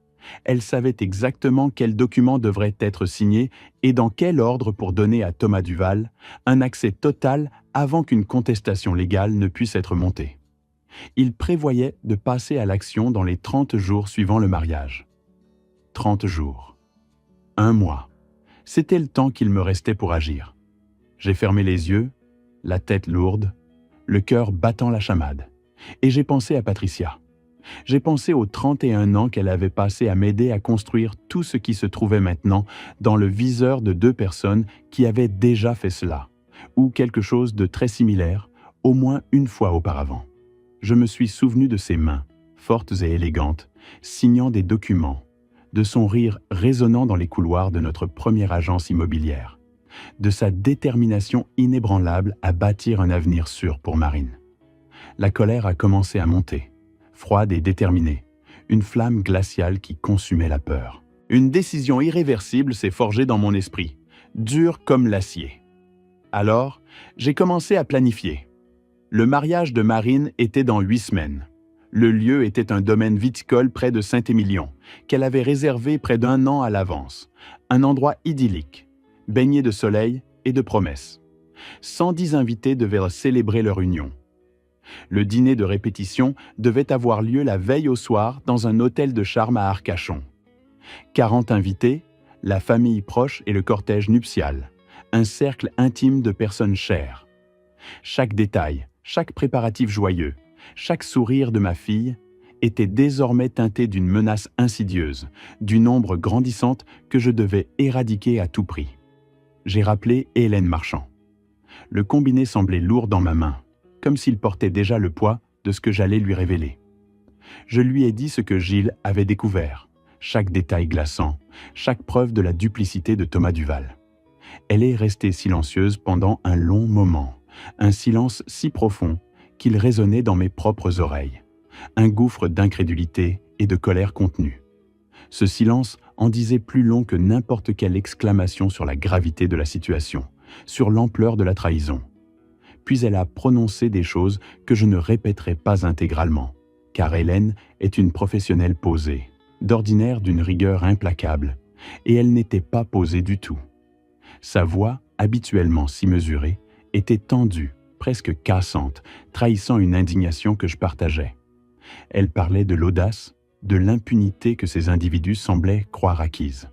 Elle savait exactement quel document devrait être signé et dans quel ordre pour donner à Thomas Duval un accès total avant qu'une contestation légale ne puisse être montée. Il prévoyait de passer à l'action dans les 30 jours suivant le mariage. 30 jours. 1 mois. C'était le temps qu'il me restait pour agir. J'ai fermé les yeux, la tête lourde, le cœur battant la chamade. Et j'ai pensé à Patricia. J'ai pensé aux 31 ans qu'elle avait passé à m'aider à construire tout ce qui se trouvait maintenant dans le viseur de 2 personnes qui avaient déjà fait cela, ou quelque chose de très similaire, au moins une fois auparavant. Je me suis souvenu de ses mains, fortes et élégantes, signant des documents, de son rire résonnant dans les couloirs de notre première agence immobilière, de sa détermination inébranlable à bâtir un avenir sûr pour Marine. La colère a commencé à monter. Froide et déterminée, une flamme glaciale qui consumait la peur. Une décision irréversible s'est forgée dans mon esprit, dure comme l'acier. Alors, j'ai commencé à planifier. Le mariage de Marine était dans 8 semaines. Le lieu était un domaine viticole près de Saint-Émilion, qu'elle avait réservé près d'1 an à l'avance. Un endroit idyllique, baigné de soleil et de promesses. 110 invités devaient célébrer leur union. Le dîner de répétition devait avoir lieu la veille au soir dans un hôtel de charme à Arcachon. 40 invités, la famille proche et le cortège nuptial, un cercle intime de personnes chères. Chaque détail, chaque préparatif joyeux, chaque sourire de ma fille était désormais teinté d'une menace insidieuse, d'une ombre grandissante que je devais éradiquer à tout prix. J'ai rappelé Hélène Marchand. Le combiné semblait lourd dans ma main, comme s'il portait déjà le poids de ce que j'allais lui révéler. Je lui ai dit ce que Gilles avait découvert, chaque détail glaçant, chaque preuve de la duplicité de Thomas Duval. Elle est restée silencieuse pendant un long moment, un silence si profond qu'il résonnait dans mes propres oreilles, un gouffre d'incrédulité et de colère contenue. Ce silence en disait plus long que n'importe quelle exclamation sur la gravité de la situation, sur l'ampleur de la trahison. Puis elle a prononcé des choses que je ne répéterai pas intégralement, car Hélène est une professionnelle posée, d'ordinaire d'une rigueur implacable, et elle n'était pas posée du tout. Sa voix, habituellement si mesurée, était tendue, presque cassante, trahissant une indignation que je partageais. Elle parlait de l'audace, de l'impunité que ces individus semblaient croire acquise.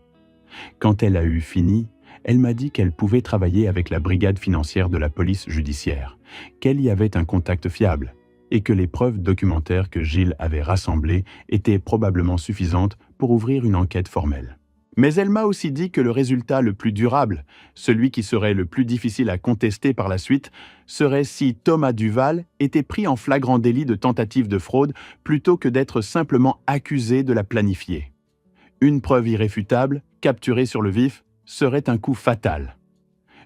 Quand elle a eu fini, elle m'a dit qu'elle pouvait travailler avec la brigade financière de la police judiciaire, qu'elle y avait un contact fiable, et que les preuves documentaires que Gilles avait rassemblées étaient probablement suffisantes pour ouvrir une enquête formelle. Mais elle m'a aussi dit que le résultat le plus durable, celui qui serait le plus difficile à contester par la suite, serait si Thomas Duval était pris en flagrant délit de tentative de fraude plutôt que d'être simplement accusé de la planifier. Une preuve irréfutable, capturée sur le vif, serait un coup fatal.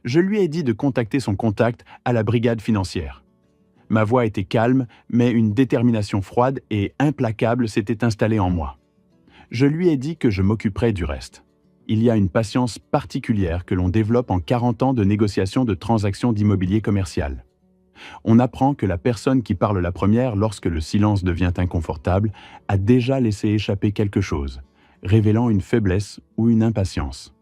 Je lui ai dit de contacter son contact à la brigade financière. Ma voix était calme, mais une détermination froide et implacable s'était installée en moi. Je lui ai dit que je m'occuperais du reste. Il y a une patience particulière que l'on développe en 40 ans de négociation de transactions d'immobilier commercial. On apprend que la personne qui parle la première lorsque le silence devient inconfortable a déjà laissé échapper quelque chose, révélant une faiblesse ou une impatience.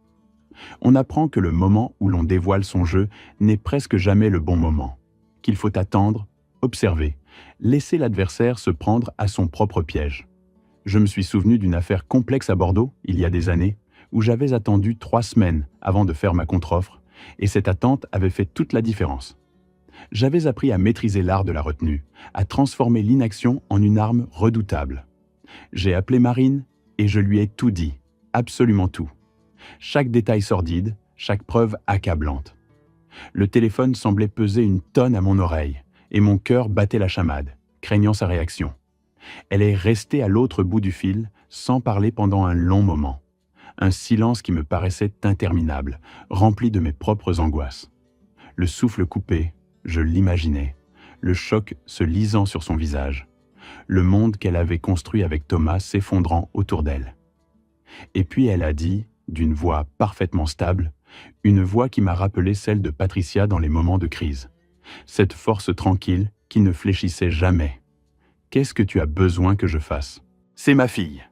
On apprend que le moment où l'on dévoile son jeu n'est presque jamais le bon moment, qu'il faut attendre, observer, laisser l'adversaire se prendre à son propre piège. Je me suis souvenu d'une affaire complexe à Bordeaux, il y a des années, où j'avais attendu 3 semaines avant de faire ma contre-offre, et cette attente avait fait toute la différence. J'avais appris à maîtriser l'art de la retenue, à transformer l'inaction en une arme redoutable. J'ai appelé Marine et je lui ai tout dit, absolument tout. Chaque détail sordide, chaque preuve accablante. Le téléphone semblait peser une tonne à mon oreille, et mon cœur battait la chamade, craignant sa réaction. Elle est restée à l'autre bout du fil, sans parler pendant un long moment. un silence qui me paraissait interminable, rempli de mes propres angoisses. Le souffle coupé, je l'imaginais, le choc se lisant sur son visage, le monde qu'elle avait construit avec Thomas s'effondrant autour d'elle. Et puis elle a dit, d'une voix parfaitement stable, une voix qui m'a rappelé celle de Patricia dans les moments de crise. Cette force tranquille qui ne fléchissait jamais. Qu'est-ce que tu as besoin que je fasse ? C'est ma fille.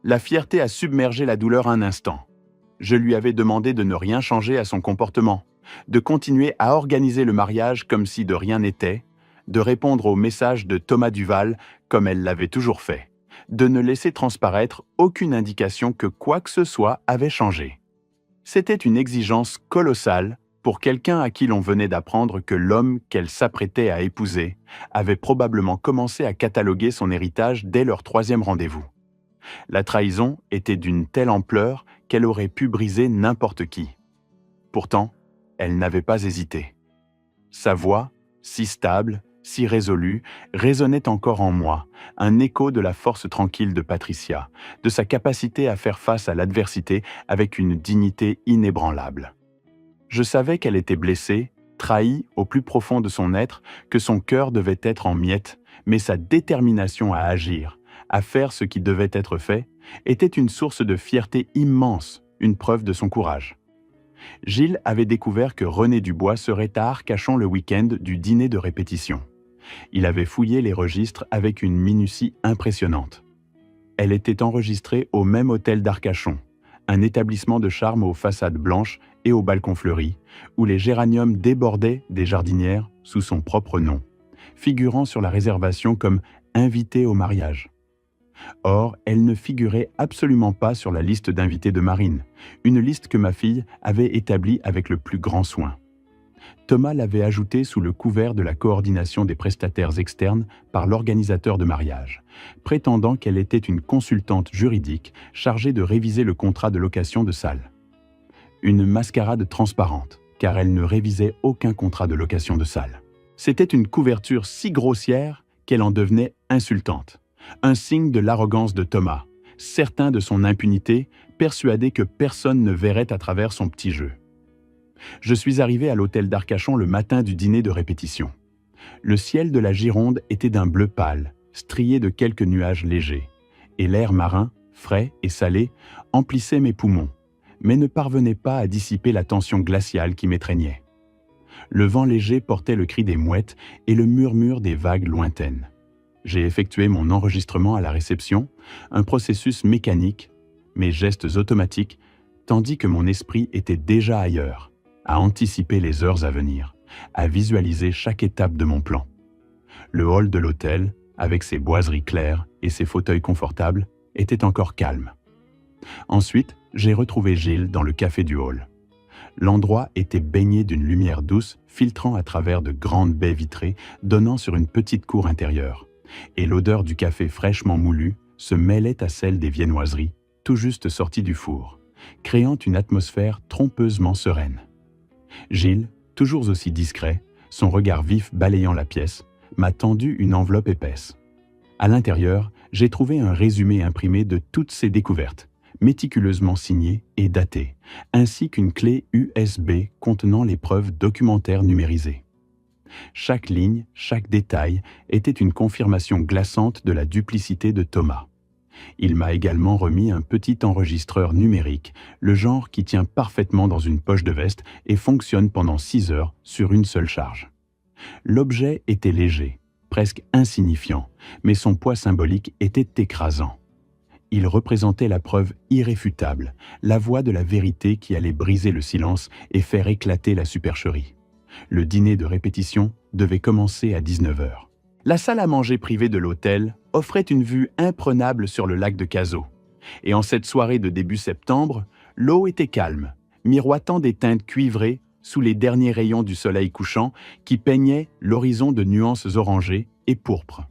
La fierté a submergé la douleur un instant. Je lui avais demandé de ne rien changer à son comportement, de continuer à organiser le mariage comme si de rien n'était, de répondre aux messages de Thomas Duval comme elle l'avait toujours fait, de ne laisser transparaître aucune indication que quoi que ce soit avait changé. C'était une exigence colossale pour quelqu'un à qui l'on venait d'apprendre que l'homme qu'elle s'apprêtait à épouser avait probablement commencé à cataloguer son héritage dès leur 3e rendez-vous. La trahison était d'une telle ampleur qu'elle aurait pu briser n'importe qui. Pourtant, elle n'avait pas hésité. Sa voix, si stable, si résolue, résonnait encore en moi, un écho de la force tranquille de Patricia, de sa capacité à faire face à l'adversité avec une dignité inébranlable. Je savais qu'elle était blessée, trahie au plus profond de son être, que son cœur devait être en miettes, mais sa détermination à agir, à faire ce qui devait être fait, était une source de fierté immense, une preuve de son courage. Gilles avait découvert que René Dubois serait à Arcachon le week-end du dîner de répétition. Il avait fouillé les registres avec une minutie impressionnante. Elle était enregistrée au même hôtel d'Arcachon, un établissement de charme aux façades blanches et aux balcons fleuris, où les géraniums débordaient des jardinières sous son propre nom, figurant sur la réservation comme « invité au mariage ». Or, elle ne figurait absolument pas sur la liste d'invités de Marine, une liste que ma fille avait établie avec le plus grand soin. Thomas l'avait ajoutée sous le couvert de la coordination des prestataires externes par l'organisateur de mariage, prétendant qu'elle était une consultante juridique chargée de réviser le contrat de location de salle. Une mascarade transparente, car elle ne révisait aucun contrat de location de salle. C'était une couverture si grossière qu'elle en devenait insultante. Un signe de l'arrogance de Thomas, certain de son impunité, persuadé que personne ne verrait à travers son petit jeu. Je suis arrivé à l'hôtel d'Arcachon le matin du dîner de répétition. Le ciel de la Gironde était d'un bleu pâle, strié de quelques nuages légers, et l'air marin, frais et salé, emplissait mes poumons, mais ne parvenait pas à dissiper la tension glaciale qui m'étreignait. Le vent léger portait le cri des mouettes et le murmure des vagues lointaines. J'ai effectué mon enregistrement à la réception, un processus mécanique, mes gestes automatiques, tandis que mon esprit était déjà ailleurs, à anticiper les heures à venir, à visualiser chaque étape de mon plan. Le hall de l'hôtel, avec ses boiseries claires et ses fauteuils confortables, était encore calme. Ensuite, j'ai retrouvé Gilles dans le café du hall. L'endroit était baigné d'une lumière douce filtrant à travers de grandes baies vitrées donnant sur une petite cour intérieure, et l'odeur du café fraîchement moulu se mêlait à celle des viennoiseries, tout juste sorties du four, créant une atmosphère trompeusement sereine. Gilles, toujours aussi discret, son regard vif balayant la pièce, m'a tendu une enveloppe épaisse. À l'intérieur, j'ai trouvé un résumé imprimé de toutes ses découvertes, méticuleusement signé et daté, ainsi qu'une clé USB contenant les preuves documentaires numérisées. Chaque ligne, chaque détail était une confirmation glaçante de la duplicité de Thomas. Il m'a également remis un petit enregistreur numérique, le genre qui tient parfaitement dans une poche de veste et fonctionne pendant 6 heures sur une seule charge. L'objet était léger, presque insignifiant, mais son poids symbolique était écrasant. Il représentait la preuve irréfutable, la voix de la vérité qui allait briser le silence et faire éclater la supercherie. Le dîner de répétition devait commencer à 19 heures. La salle à manger privée de l'hôtel offrait une vue imprenable sur le lac de Cazaux. Et en cette soirée de début septembre, l'eau était calme, miroitant des teintes cuivrées sous les derniers rayons du soleil couchant qui peignaient l'horizon de nuances orangées et pourpres.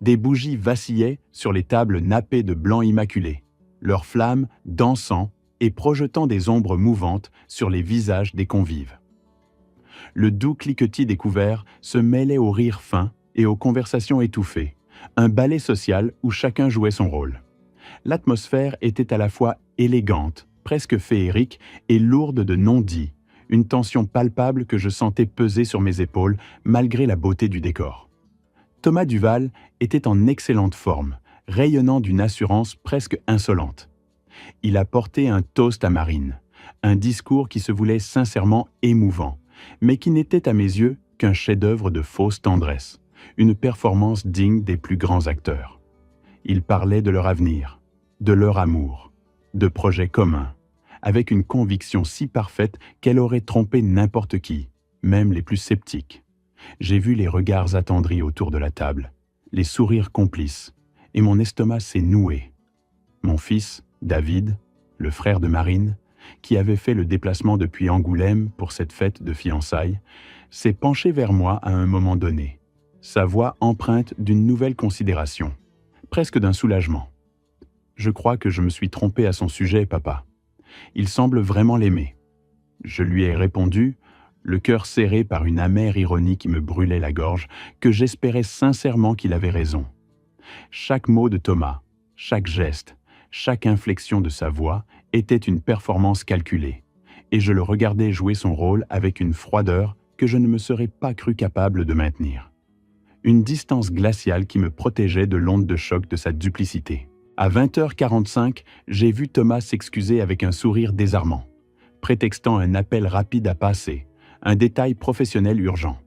Des bougies vacillaient sur les tables nappées de blanc immaculé, leurs flammes dansant et projetant des ombres mouvantes sur les visages des convives. Le doux cliquetis des couverts se mêlait aux rires fins et aux conversations étouffées, un ballet social où chacun jouait son rôle. L'atmosphère était à la fois élégante presque féerique et lourde de non-dits, une tension palpable que je sentais peser sur mes épaules malgré la beauté du décor. Thomas Duval était en excellente forme, rayonnant d'une assurance presque insolente. Il a porté un toast à Marine, un discours qui se voulait sincèrement émouvant, mais qui n'était à mes yeux qu'un chef-d'œuvre de fausse tendresse, une performance digne des plus grands acteurs. Il parlait de leur avenir, de leur amour, de projets communs, avec une conviction si parfaite qu'elle aurait trompé n'importe qui, même les plus sceptiques. J'ai vu les regards attendris autour de la table, les sourires complices, et mon estomac s'est noué. Mon fils, David, le frère de Marine, qui avait fait le déplacement depuis Angoulême pour cette fête de fiançailles, s'est penché vers moi à un moment donné, sa voix empreinte d'une nouvelle considération, presque d'un soulagement. « Je crois que je me suis trompé à son sujet, papa. Il semble vraiment l'aimer. » Je lui ai répondu, le cœur serré par une amère ironie qui me brûlait la gorge, que j'espérais sincèrement qu'il avait raison. Chaque mot de Thomas, chaque geste, chaque inflexion de sa voix était une performance calculée, et je le regardais jouer son rôle avec une froideur que je ne me serais pas cru capable de maintenir. Une distance glaciale qui me protégeait de l'onde de choc de sa duplicité. À 20h45, j'ai vu Thomas s'excuser avec un sourire désarmant, prétextant un appel rapide à passer, un détail professionnel urgent.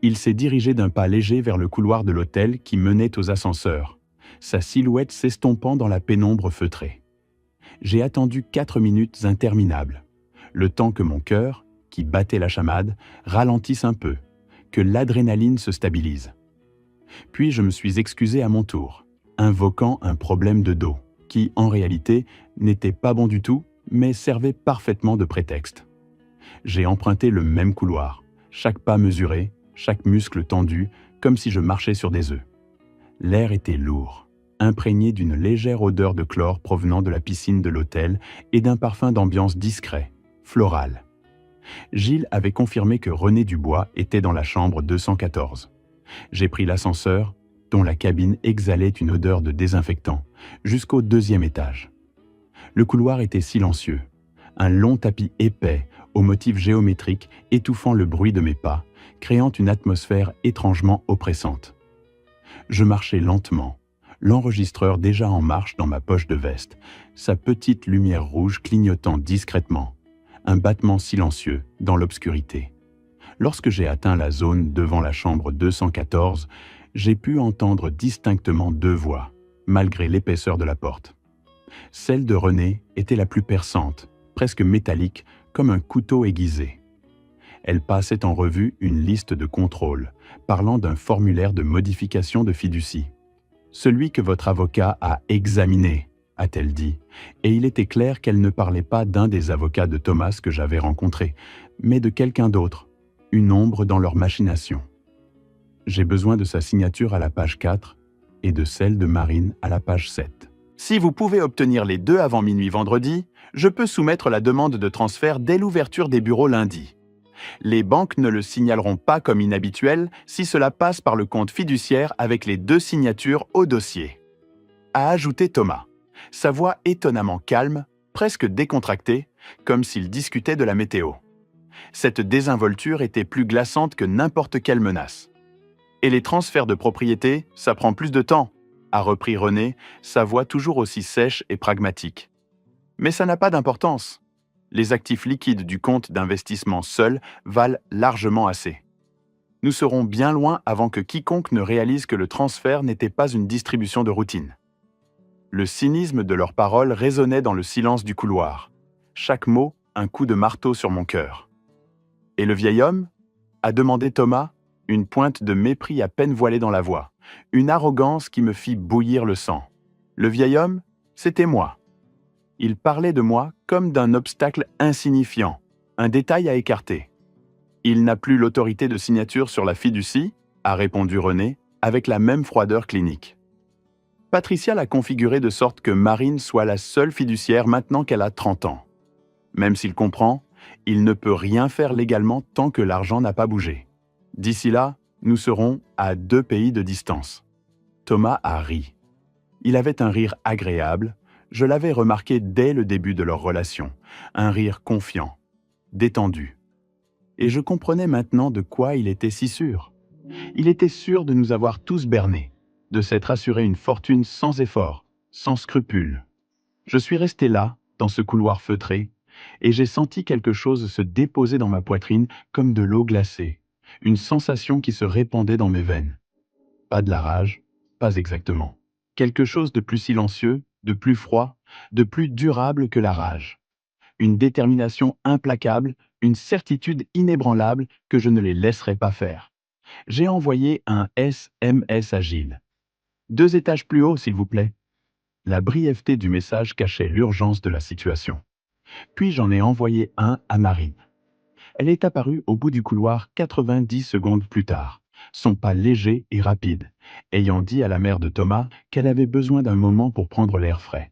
Il s'est dirigé d'un pas léger vers le couloir de l'hôtel qui menait aux ascenseurs, sa silhouette s'estompant dans la pénombre feutrée. J'ai attendu 4 minutes interminables, le temps que mon cœur, qui battait la chamade, ralentisse un peu, que l'adrénaline se stabilise. Puis je me suis excusé à mon tour, invoquant un problème de dos, qui, en réalité, n'était pas bon du tout, mais servait parfaitement de prétexte. J'ai emprunté le même couloir, chaque pas mesuré, chaque muscle tendu, comme si je marchais sur des œufs. L'air était lourd, imprégné d'une légère odeur de chlore provenant de la piscine de l'hôtel et d'un parfum d'ambiance discret, floral. Gilles avait confirmé que René Dubois était dans la chambre 214. J'ai pris l'ascenseur, dont la cabine exhalait une odeur de désinfectant, jusqu'au 2e étage. Le couloir était silencieux, un long tapis épais aux motifs géométriques étouffant le bruit de mes pas, créant une atmosphère étrangement oppressante. Je marchais lentement, l'enregistreur déjà en marche dans ma poche de veste, sa petite lumière rouge clignotant discrètement, un battement silencieux dans l'obscurité. Lorsque j'ai atteint la zone devant la chambre 214, j'ai pu entendre distinctement 2 voix, malgré l'épaisseur de la porte. Celle de René était la plus perçante, presque métallique, comme un couteau aiguisé. Elle passait en revue une liste de contrôles, parlant d'un formulaire de modification de fiducie. « Celui que votre avocat a examiné », a-t-elle dit, et il était clair qu'elle ne parlait pas d'un des avocats de Thomas que j'avais rencontré, mais de quelqu'un d'autre, une ombre dans leur machination. J'ai besoin de sa signature à la page 4 et de celle de Marine à la page 7. Si vous pouvez obtenir les 2 avant minuit vendredi, je peux soumettre la demande de transfert dès l'ouverture des bureaux lundi. Les banques ne le signaleront pas comme inhabituel si cela passe par le compte fiduciaire avec les 2 signatures au dossier. A ajouté Thomas, sa voix étonnamment calme, presque décontractée, comme s'il discutait de la météo. Cette désinvolture était plus glaçante que n'importe quelle menace. Et les transferts de propriété, ça prend plus de temps, a repris René, sa voix toujours aussi sèche et pragmatique. Mais ça n'a pas d'importance. Les actifs liquides du compte d'investissement seuls valent largement assez. Nous serons bien loin avant que quiconque ne réalise que le transfert n'était pas une distribution de routine. Le cynisme de leurs paroles résonnait dans le silence du couloir. Chaque mot, un coup de marteau sur mon cœur. « Et le vieil homme » a demandé Thomas, une pointe de mépris à peine voilée dans la voix, une arrogance qui me fit bouillir le sang. Le vieil homme, c'était moi. Il parlait de moi comme d'un obstacle insignifiant, un détail à écarter. Il n'a plus l'autorité de signature sur la fiducie, a répondu René, avec la même froideur clinique. Patricia l'a configuré de sorte que Marine soit la seule fiduciaire maintenant qu'elle a 30 ans. Même s'il comprend, il ne peut rien faire légalement tant que l'argent n'a pas bougé. D'ici là, nous serons à 2 pays de distance. Thomas a ri. Il avait un rire agréable, Je l'avais remarqué dès le début de leur relation, un rire confiant, détendu. Et je comprenais maintenant de quoi il était si sûr. Il était sûr de nous avoir tous bernés, de s'être assuré une fortune sans effort, sans scrupule. Je suis resté là, dans ce couloir feutré, et j'ai senti quelque chose se déposer dans ma poitrine comme de l'eau glacée, une sensation qui se répandait dans mes veines. Pas de la rage, pas exactement. Quelque chose de plus silencieux, de plus froid, de plus durable que la rage. Une détermination implacable, une certitude inébranlable que je ne les laisserai pas faire. J'ai envoyé un SMS à Gilles. 2 étages plus haut, s'il vous plaît. La brièveté du message cachait l'urgence de la situation. Puis j'en ai envoyé un à Marine. Elle est apparue au bout du couloir 90 secondes plus tard, son pas léger et rapide, ayant dit à la mère de Thomas qu'elle avait besoin d'un moment pour prendre l'air frais.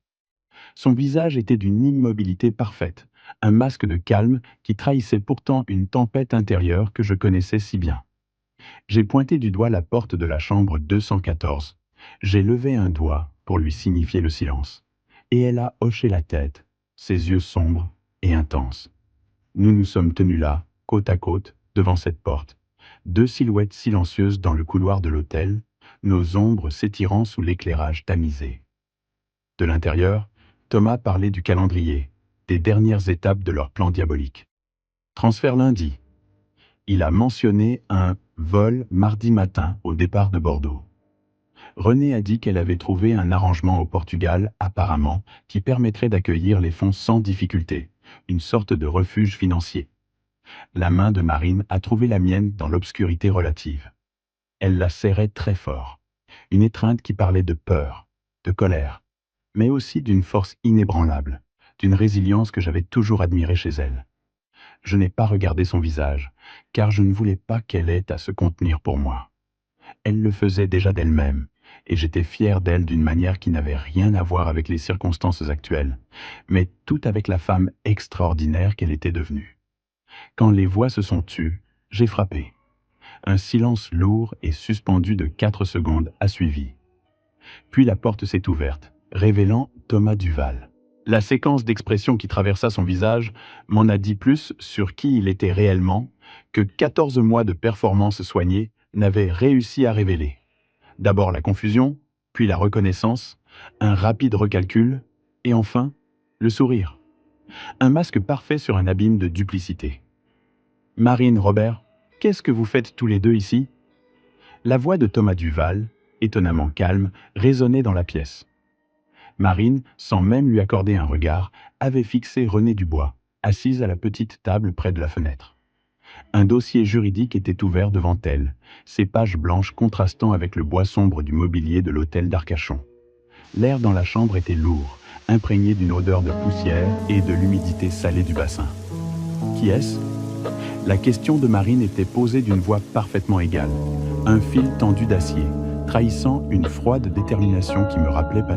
Son visage était d'une immobilité parfaite, un masque de calme qui trahissait pourtant une tempête intérieure que je connaissais si bien. J'ai pointé du doigt la porte de la chambre 214. J'ai levé un doigt pour lui signifier le silence. Et elle a hoché la tête, ses yeux sombres et intenses. Nous nous sommes tenus là, côte à côte, devant cette porte. 2 silhouettes silencieuses dans le couloir de l'hôtel, nos ombres s'étirant sous l'éclairage tamisé. De l'intérieur, Thomas parlait du calendrier, des dernières étapes de leur plan diabolique. Transfert lundi. Il a mentionné un vol mardi matin au départ de Bordeaux. Renée a dit qu'elle avait trouvé un arrangement au Portugal, apparemment, qui permettrait d'accueillir les fonds sans difficulté, une sorte de refuge financier. La main de Marine a trouvé la mienne dans l'obscurité relative. Elle la serrait très fort. Une étreinte qui parlait de peur, de colère, mais aussi d'une force inébranlable, d'une résilience que j'avais toujours admirée chez elle. Je n'ai pas regardé son visage, car je ne voulais pas qu'elle ait à se contenir pour moi. Elle le faisait déjà d'elle-même, et j'étais fier d'elle d'une manière qui n'avait rien à voir avec les circonstances actuelles, mais tout avec la femme extraordinaire qu'elle était devenue. Quand les voix se sont tues, j'ai frappé. Un silence lourd et suspendu de 4 secondes a suivi. Puis la porte s'est ouverte, révélant Thomas Duval. La séquence d'expressions qui traversa son visage m'en a dit plus sur qui il était réellement que 14 mois de performances soignées n'avaient réussi à révéler. D'abord la confusion, puis la reconnaissance, un rapide recalcul, et enfin, le sourire. Un masque parfait sur un abîme de duplicité. « Marine, Robert, qu'est-ce que vous faites tous les deux ici ?» La voix de Thomas Duval, étonnamment calme, résonnait dans la pièce. Marine, sans même lui accorder un regard, avait fixé Renée Dubois, assise à la petite table près de la fenêtre. Un dossier juridique était ouvert devant elle, ses pages blanches contrastant avec le bois sombre du mobilier de l'hôtel d'Arcachon. L'air dans la chambre était lourd, imprégné d'une odeur de poussière et de l'humidité salée du bassin. Qui est-ce ? La question de Marine était posée d'une voix parfaitement égale, un fil tendu d'acier, trahissant une froide détermination qui me rappelait Patrick.